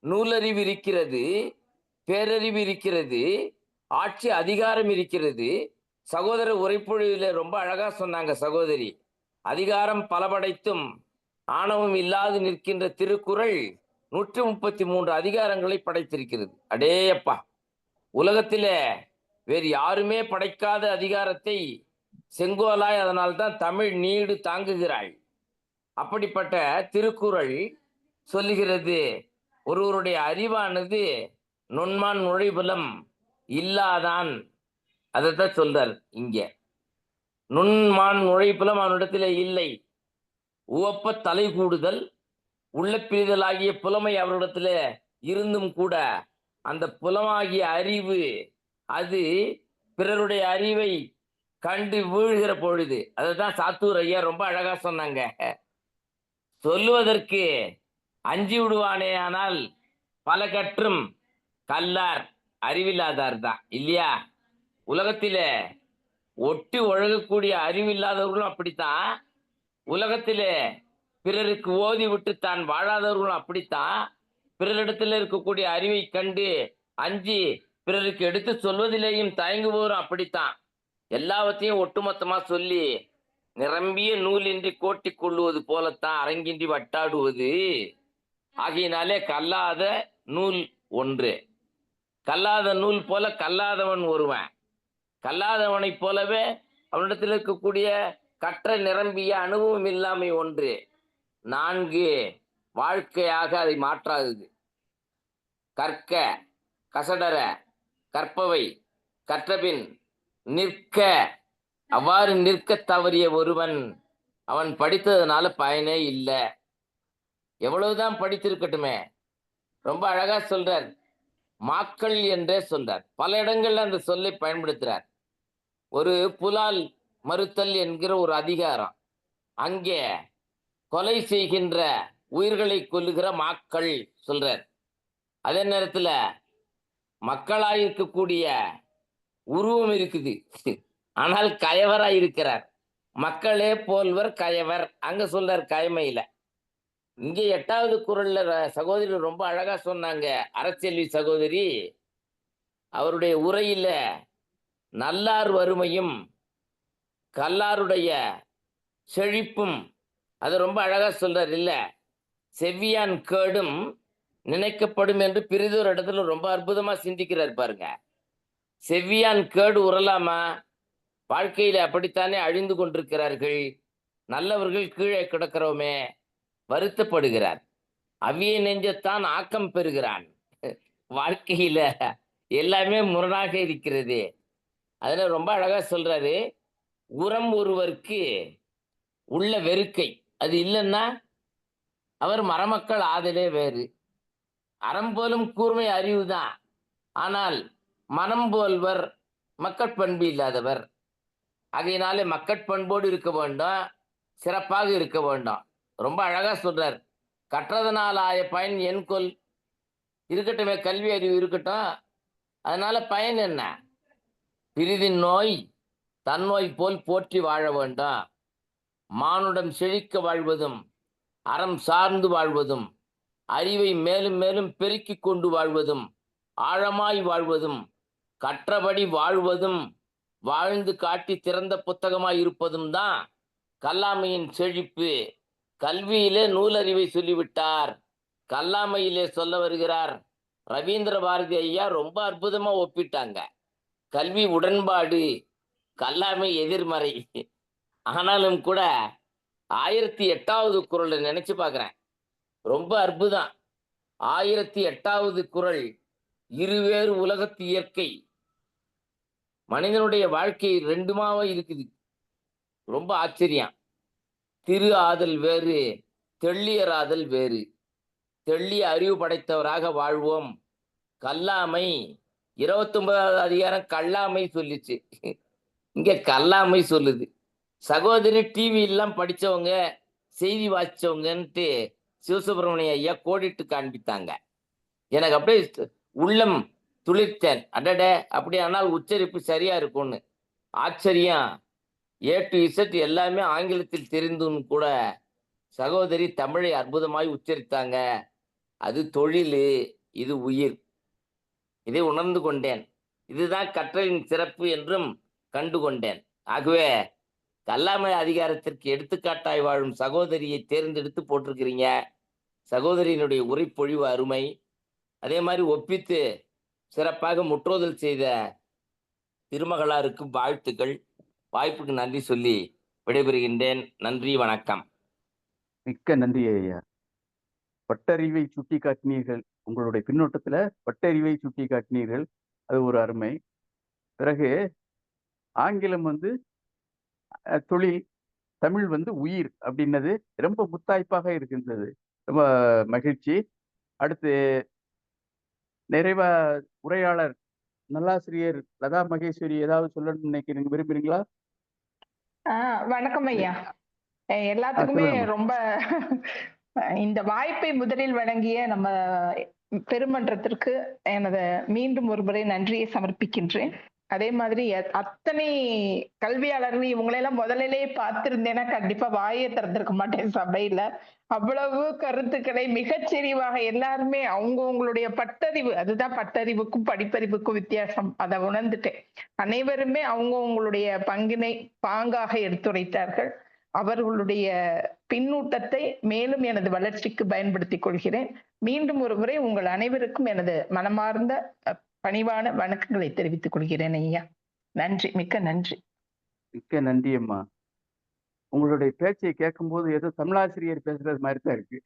நூலறிவு இருக்கிறது, பேரறிவு இருக்கிறது, ஆட்சி அதிகாரம் இருக்கிறது. சகோதர உரைப்பொழியில ரொம்ப அழகா சொன்னாங்க சகோதரி. அதிகாரம் பலபடைத்தும் ஆணவம் இல்லாது நிற்கின்ற திருக்குறள் 133 அதிகாரங்களை படைத்திருக்கிறது. அடேயப்பா, உலகத்திலே வேறு யாருமே படைக்காத அதிகாரத்தை செங்கோலாய் அதனால்தான் தமிழ் நீடு தாங்குகிறாள். அப்படிப்பட்ட திருக்குறள் சொல்லுகிறது, ஒருவருடைய அறிவானது நுண்மான் நுழைபுலம் இல்லாதான். அதைத்தான் சொல்றார் இங்க. நுண்மான் நுழைபுலம் அவனிடத்திலே இல்லை. உவப்ப தலை கூடுதல் உள்ள பிரிதலாகிய புலமை அவரிடத்துல இருந்தும் கூட அந்த புலமாகிய அறிவு அது பிறருடைய அறிவை கண்டு வீழ்கிற பொழுது, அதைதான் சாத்தூர் ஐயா ரொம்ப அழகா சொன்னாங்க. சொல்லுவதற்கு அஞ்சி விடுவானே ஆனால் பல கற்றும் கல்லார் அறிவில்லாதார் தான் இல்லையா. உலகத்தில ஒட்டி ஒழுகக்கூடிய அறிவில்லாதவர்களும் அப்படித்தான், உலகத்திலே பிறருக்கு ஓதி விட்டு தான் வாழாதவர்களும் அப்படித்தான், பிறரிடத்தில் இருக்கக்கூடிய அறிவை கண்டு அஞ்சி பிறருக்கு எடுத்து சொல்வதிலேயும் தயங்குவோரும் அப்படித்தான். எல்லாவற்றையும் ஒட்டுமொத்தமா சொல்லி நிரம்பிய நூலின்றி கோட்டி கொள்ளுவது போலத்தான் அரங்கின்றி வட்டாடுவது. ஆகையினாலே கல்லாத நூல் ஒன்று. கல்லாத நூல் போல கல்லாதவன் ஒருவன். கல்லாதவனைப் போலவே அவனிடத்தில் இருக்கக்கூடிய கற்ற நிரம்பிய அனுபவம் இல்லாமை ஒன்று. 4 வாழ்க்கையாக அதை மாற்றாதது. கற்க கசடர கற்பவை கற்றபின் நிற்க. அவ்வாறு நிற்க தவறிய ஒருவன் அவன் படித்ததுனால பயனே இல்லை. எவ்வளவுதான் படித்திருக்கட்டுமே. ரொம்ப அழகா சொல்றார், மாக்கள் என்றே சொல்றார். பல இடங்கள்ல அந்த சொல்லை பயன்படுத்துறார். ஒரு புலால் மறுத்தல் என்கிற ஒரு அதிகாரம், அங்கே கொலை செய்கின்ற உயிர்களை கொல்லுகிற மாக்கள் சொல்றார். அதே நேரத்துல மக்களாயிருக்கக்கூடிய உருவம் இருக்குது, ஆனால் கயவராய் இருக்கிறார். மக்களே போல்வர் கயவர் அங்க சொல்றார் கயமையில. இங்கே 8வது குறள்ல சகோதரி ரொம்ப அழகா சொன்னாங்க, அரசியல்வி சகோதரி. அவருடைய உரையில நல்லார் வறுமையும் கல்லாருடைய செழிப்பும் அது ரொம்ப அழகா சொல்றார் இல்ல. செவ்வியான் கேடும் நினைக்கப்படும் என்று பிரிதொரு இடத்துல ரொம்ப அற்புதமா சிந்திக்கிறார் பாருங்க. செவ்வியான் கேடு உறலாமா? வாழ்க்கையில அப்படித்தானே அழிந்து கொண்டிருக்கிறார்கள். நல்லவர்கள் கீழே கிடக்கிறோமே வருத்தப்படுகிறார். அவ்விய நெஞ்சத்தான் ஆக்கம் பெறுகிறான். வாழ்க்கையில எல்லாமே முரணாக இருக்கிறது. அதுல ரொம்ப அழகா சொல்றாரு, உரம் ஒருவருக்கு உள்ள வெறுக்கை அது இல்லைன்னா அவர் மரமக்கள் ஆதலே வேறு. அறம் போலும் கூர்மை அறிவுதான். ஆனால் மனம் போல்வர் மக்கட்பண்பு இல்லாதவர். ஆகையினாலே மக்கட்பண்போடு இருக்க வேண்டும், சிறப்பாக இருக்க வேண்டும். ரொம்ப அழகா சொல்றார். கற்றதனால் ஆய பயன் என் கொல். இருக்கட்டுமே, கல்வி அறிவு இருக்கட்டும். அதனால பயன் என்ன? பிரிதின் நோய் தன்னோய் போல் போற்றி வாழ வேண்டும். மானுடம் செழிக்க வாழ்வதும், அறம் சார்ந்து வாழ்வதும், அறிவை மேலும் மேலும் பெருக்கிக் கொண்டு வாழ்வதும், ஆழமாய் வாழ்வதும், கற்றபடி வாழ்வதும், வாழ்ந்து காட்டி திறந்த புத்தகமாய் இருப்பதும் தான் கல்லாமையின் செழிப்பு. கல்வியிலே நூலறிவை சொல்லிவிட்டார், கல்லாமையிலே சொல்ல வருகிறார். ரவீந்திர பாரதி ஐயா ரொம்ப அற்புதமா ஒப்பிட்டாங்க. கல்வி உடன்பாடு, கல்லாமை எதிர்மறை. ஆனாலும் கூட 1008வது குறளை நினைச்சு பார்க்கிறேன், ரொம்ப அற்புதம். 1008வது குறள், இருவேறு உலகத்து இயற்கை. மனிதனுடைய வாழ்க்கை ரெண்டுமாவே இருக்குது. ரொம்ப ஆச்சரியம். திரு ஆதல் வேறு, தெள்ளியராதல் வேறு. தெள்ளிய அறிவு படைத்தவராக வாழ்வோம். கல்லாமை 29வது அதிகாரம் கல்லாமை சொல்லிச்சு, இங்க கல்லாமை சொல்லுது. சகோதரி டிவி எல்லாம் படிச்சவங்க, செய்தி வாசிச்சவங்கன்ட்டு சிவசுப்பிரமணிய ஐயா கோடிட்டு காண்பித்தாங்க. எனக்கு அப்படியே உள்ளம் துளிர்த்தேன். அடட, அப்படியானால் உச்சரிப்பு சரியா இருக்கும்னு. ஆச்சரியம். A to Z எல்லாமே ஆங்கிலத்தில் தெரிந்தும் கூட சகோதரி தமிழை அற்புதமாய் உச்சரித்தாங்க. அது தொழில், இது உயிர். இதை உணர்ந்து கொண்டேன். இதுதான் கற்றலின் சிறப்பு என்றும் கண்டு கொண்டேன். ஆகவே கல்லாமை அதிகாரத்திற்கு எடுத்துக்காட்டாய் வாழும் சகோதரியை தேர்ந்தெடுத்து போட்டிருக்கிறீங்க. சகோதரியினுடைய உரைப்பொழிவு அருமை. அதே மாதிரி ஒப்பித்து சிறப்பாக முற்றோதல் செய்த திருமகளாருக்கு வாழ்த்துக்கள். வாய்ப்புக்கு நன்றி சொல்லி விடைபெறுகின்றேன். நன்றி, வணக்கம். மிக்க நன்றி ஐயா. பட்டறிவை சுட்டி காட்டினீர்கள். உங்களுடைய பின்னோட்டத்துல பட்டறிவை சுட்டி காட்டினீர்கள், அது ஒரு அருமை. பிறகு ஆங்கிலம் தொழில், தமிழ் உயிர் அப்படின்னது ரொம்ப முத்தாய்ப்பாக இருக்கின்றது. ரொம்ப மகிழ்ச்சி. அடுத்து நிறைவா உரையாளர் நல்லாசிரியர் லதா மகேஸ்வரி ஏதாவது சொல்லணும்னு நினைக்கிறீங்க, விரும்புறீங்களா? வணக்கம் ஐயா. எல்லாத்துக்குமே சொல்லுங்கம்மா. ரொம்ப இந்த வாய்ப்பை முதலில் வழங்கிய நம்ம பெருமன்றத்திற்கு எனது மீண்டும் ஒரு முறை நன்றியை சமர்ப்பிக்கின்றேன். அதே மாதிரி அத்தனை கல்வியாளர்கள் இவங்களெல்லாம் முதலிலேயே பார்த்திருந்தேன்னா கண்டிப்பா வாயை திறந்திருக்க மாட்டேன் சபையில. அவ்வளவு கருத்துக்களை மிகச்செறிவாக எல்லாருமே அவங்களுடைய பட்டறிவு, அதுதான் பட்டறிவுக்கும் படிப்பறிவுக்கும் வித்தியாசம், அதை உணர்ந்துட்டேன். அனைவருமே அவங்களுடைய பங்கினை பாங்காக எடுத்துரைத்தார்கள். அவர்களுடைய பின்னூட்டத்தை மேலும் எனது வளர்ச்சிக்கு பயன்படுத்திக் கொள்கிறேன். மீண்டும் ஒரு முறை உங்கள் அனைவருக்கும் எனது மனமார்ந்த பணிவான வணக்கங்களை தெரிவித்துக் கொள்கிறேன் ஐயா. நன்றி, மிக்க நன்றி. மிக்க நன்றி அம்மா. உங்களுடைய பேச்சை கேட்கும் போது ஏதோ தமிழாசிரியர் பேசுறது மாதிரி தான் இருக்கு.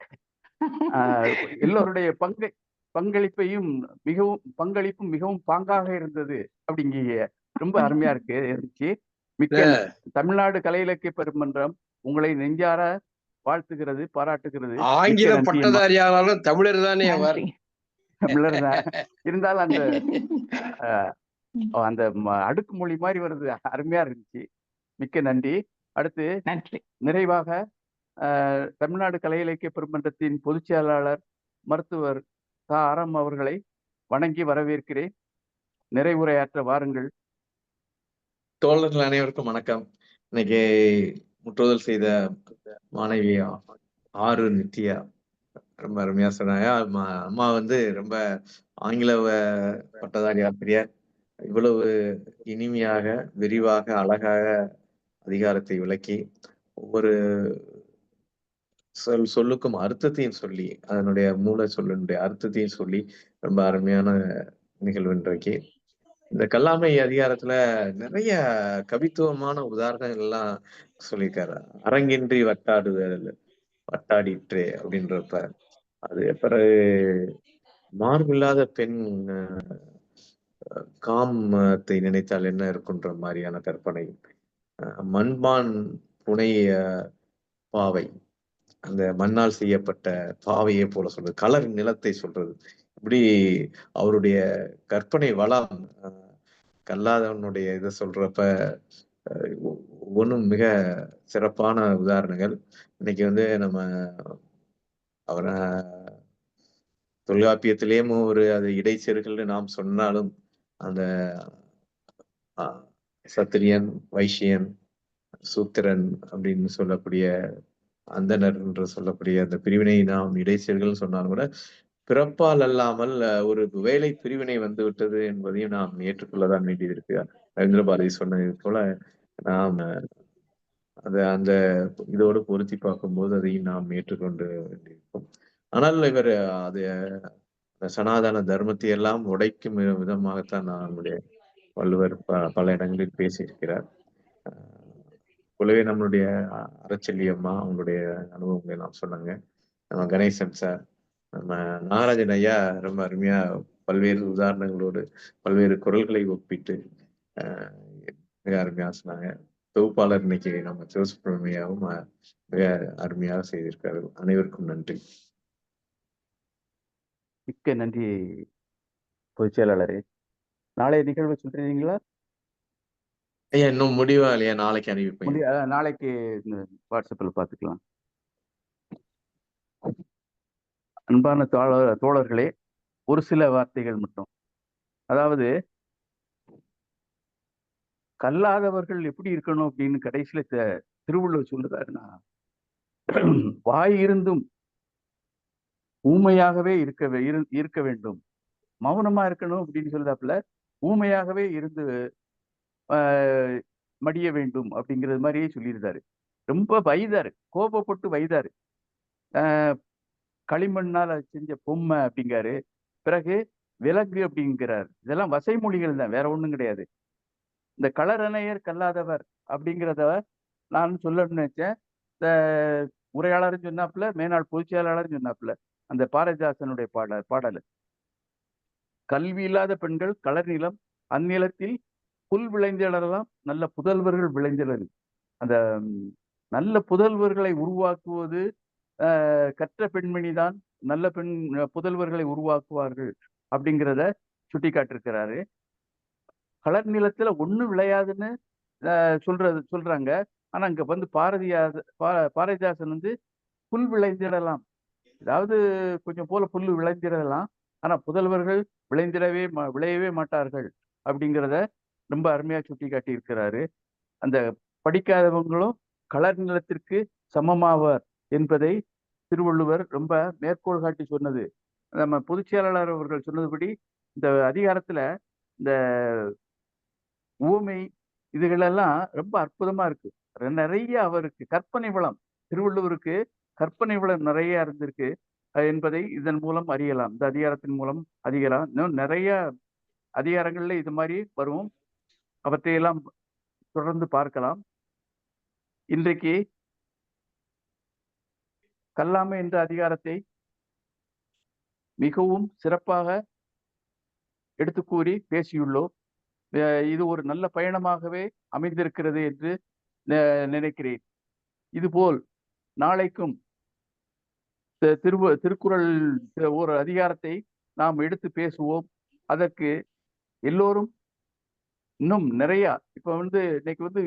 எல்லோருடைய பங்களிப்பும் மிகவும் பாங்காக இருந்தது. அப்படிங்க ரொம்ப அருமையா இருந்துச்சு. மிக்க தமிழ்நாடு கலை இலக்கிய பெருமன்றம் உங்களை நெஞ்சார வாழ்த்துகிறது, பாராட்டுகிறது. ஆங்கில பட்டதாரியானாலும் தமிழர் தானே அவர். தமிழர் தான் இருந்தாலும் அந்த அடுக்குமொழி மாதிரி வருது, அருமையா இருந்துச்சு. மிக்க நன்றி. அடுத்து நிறைவாக தமிழ்நாடு கலை இலக்கிய பெருமன்றத்தின் பொதுச் செயலாளர் மருத்துவர் ஆரம் அவர்களை வணங்கி வரவேற்கிறேன். நிறைவுரையாற்ற வாருங்கள். தோழர்கள் அனைவருக்கும் வணக்கம். இன்னைக்கு முற்றுதல் செய்த மாணவி ஆறு நித்யா ரொம்ப அருமையா சொன்னாங்க. அம்மா ரொம்ப ஆங்கில பட்டதாரி ஆசிரியர். இவ்வளவு இனிமையாக, விரிவாக, அழகாக அதிகாரத்தை விளக்கி ஒவ்வொரு சொல்லுக்கும் அர்த்தத்தையும் சொல்லி, அதனுடைய மூல சொல்லினுடைய அர்த்தத்தையும் சொல்லி ரொம்ப அருமையான நிகழ்வு இன்றைக்கு. இந்த கல்லாமை அதிகாரத்துல நிறைய கவித்துவமான உதாரணங்கள் எல்லாம் சொல்லியிருக்காரு. அரங்கின்றி வட்டாடிற்றே அப்படின்றப்ப அது பிறகு மார்பில்லாத பெண் காமத்தை நினைத்தால் என்ன இருக்குன்ற மாதிரியான கற்பனை. மண்பான் புனை பாவை, அந்த மண்ணால் செய்யப்பட்ட பாவையை போல சொல்றது, கலர் நிலத்தை சொல்றது. இப்படி அவருடைய கற்பனை வளம் கல்லாதவனுடைய இதை சொல்றப்ப ஒவ்வொன்றும் மிக சிறப்பான உதாரணங்கள். இன்னைக்கு வந்து நம்ம அவரை தொல்காப்பியத்திலேயும் அது இடைச்செருகல்னு நாம் சொன்னாலும் அந்த சத்திரியன், வைசியன், சூத்திரன் அப்படின்னு சொல்லக்கூடிய அந்தனர் என்று சொல்லக்கூடிய அந்த பிரிவினை நாம் இடைச்செருகல் சொன்னாலும் கூட பிறப்பால் அல்லாமல் ஒரு வேலை பிரிவினை வந்து விட்டது என்பதையும் நாம் ஏற்றுக்கொள்ளதான் வேண்டியது இருக்கு. ரவீந்திர பாரதி சொன்னது போல நாம் அந்த இதோடு பொருத்தி பார்க்கும்போது அதையும் நாம் ஏற்றுக்கொண்டு வேண்டியிருக்கும். ஆனால் இவர் அது சனாதன தர்மத்தை எல்லாம் உடைக்கும் விதமாகத்தான் நம்முடைய வள்ளுவர் பல இடங்களில் பேசியிருக்கிறார். போலவே நம்மளுடைய அறச்செல்வி அம்மா அவங்களுடைய அனுபவங்களை நாம் சொன்னாங்க. நம்ம கணேசன் சார், நம்ம நாகராஜன் ஐயா ரொம்ப அருமையா பல்வேறு உதாரணங்களோடு பல்வேறு குரல்களை ஒப்பிட்டு மிக அருமையா சொன்னாங்க. தொகுப்பாளர் இன்னைக்கு நம்ம சிவசுப்ரமணியாவும் மிக அருமையாக செய்திருக்காரு. அனைவருக்கும் நன்றி. மிக்க நன்றி பொதுச் செயலாளரே. நாளைய நிகழ்வு சொல்றீங்களா? ஐயா இன்னும் முடிவா இல்லையா? நாளைக்கு அறிவிப்பேன். நாளைக்கு வாட்ஸ்அப்பில் பார்த்துக்கலாம். அன்பான தோழர்களே, ஒரு சில வார்த்தைகள் மட்டும். அதாவது கல்லாதவர்கள் எப்படி இருக்கணும் அப்படின்னு கடைசியில திருவள்ளுவர் சொல்லுறாருன்னா, வாய் இருந்தும் ஊமையாகவே இருக்க வேண்டும், மௌனமா இருக்கணும் அப்படின்னு சொல்லுதாப்புல, ஊமையாகவே இருந்து மடிய வேண்டும் அப்படிங்கிறது மாதிரியே சொல்லியிருந்தாரு. ரொம்ப வைதாரு, கோபப்பட்டு வைதாரு. களிமண்ணால செஞ்ச பொம்மை அப்படிங்காரு, பிறகு விலங்கு அப்படிங்கிறார். இதெல்லாம் வசைமொழிகள் தான், வேற ஒண்ணும் கிடையாது. இந்த களரணையர் கல்லாதவர் அப்படிங்கிறத நான் சொல்லணும்னு நினைச்சேன். இந்த உரையாளரும் சொன்னாப்புல, மேனாள் பொதுச் செயலாளரும் சொன்னாப்புல, அந்த பாரதிதாசனுடைய பாடல் கல்வி இல்லாத பெண்கள் களர் நிலம், அந்நிலத்தில் புல் விளைந்திடலாம் நல்ல புதல்வர்கள் விளைந்திடல். அந்த நல்ல புதல்வர்களை உருவாக்குவது கற்ற பெண்மணி தான் நல்ல புதல்வர்களை உருவாக்குவார்கள் அப்படிங்கிறத சுட்டி காட்டிருக்கிறாரு. களர் நிலத்துல ஒண்ணு விளையாதுன்னு சொல்றாங்க. ஆனா அங்க வந்து பாரதிதாசன் வந்து புல் விளைந்திடலாம், அதாவது கொஞ்சம் போல புல் விளைந்திடலாம், ஆனா புதல்வர்கள் விளையவே மாட்டார்கள் அப்படிங்கிறத ரொம்ப அருமையா சுட்டி காட்டி இருக்கிறாரு. அந்த படிக்காதவங்களும் களர் நிலத்திற்கு சமமாவார் என்பதை திருவள்ளுவர் ரொம்ப மேற்கோள் காட்டி சொன்னது. நம்ம பொதுச் செயலாளர் அவர்கள் சொன்னதுபடி இந்த அதிகாரத்துல இந்த ஊமை இதுகளெல்லாம் ரொம்ப அற்புதமா இருக்கு. நிறைய அவருக்கு கற்பனை வளம், திருவள்ளுவருக்கு கற்பனை வளம் நிறைய இருந்திருக்கு என்பதை இதன் மூலம் அறியலாம். இந்த அதிகாரத்தின் மூலம் அறியலாம். இன்னும் நிறைய அதிகாரங்கள்ல இது மாதிரி வரும், அவற்றையெல்லாம் தொடர்ந்து பார்க்கலாம். இன்றைக்கு கல்லாமை என்ற அதிகாரத்தை மிகவும் சிறப்பாக எடுத்து கூறி பேசியுள்ளோம். இது ஒரு நல்ல பயணமாகவே அமைந்திருக்கிறது என்று நினைக்கிறேன். இதுபோல் நாளைக்கும் திருக்குறள் ஒரு அதிகாரத்தை நாம் எடுத்து பேசுவோம். அதற்கு எல்லோரும் இன்னும் நிறைய இப்ப இன்னைக்கு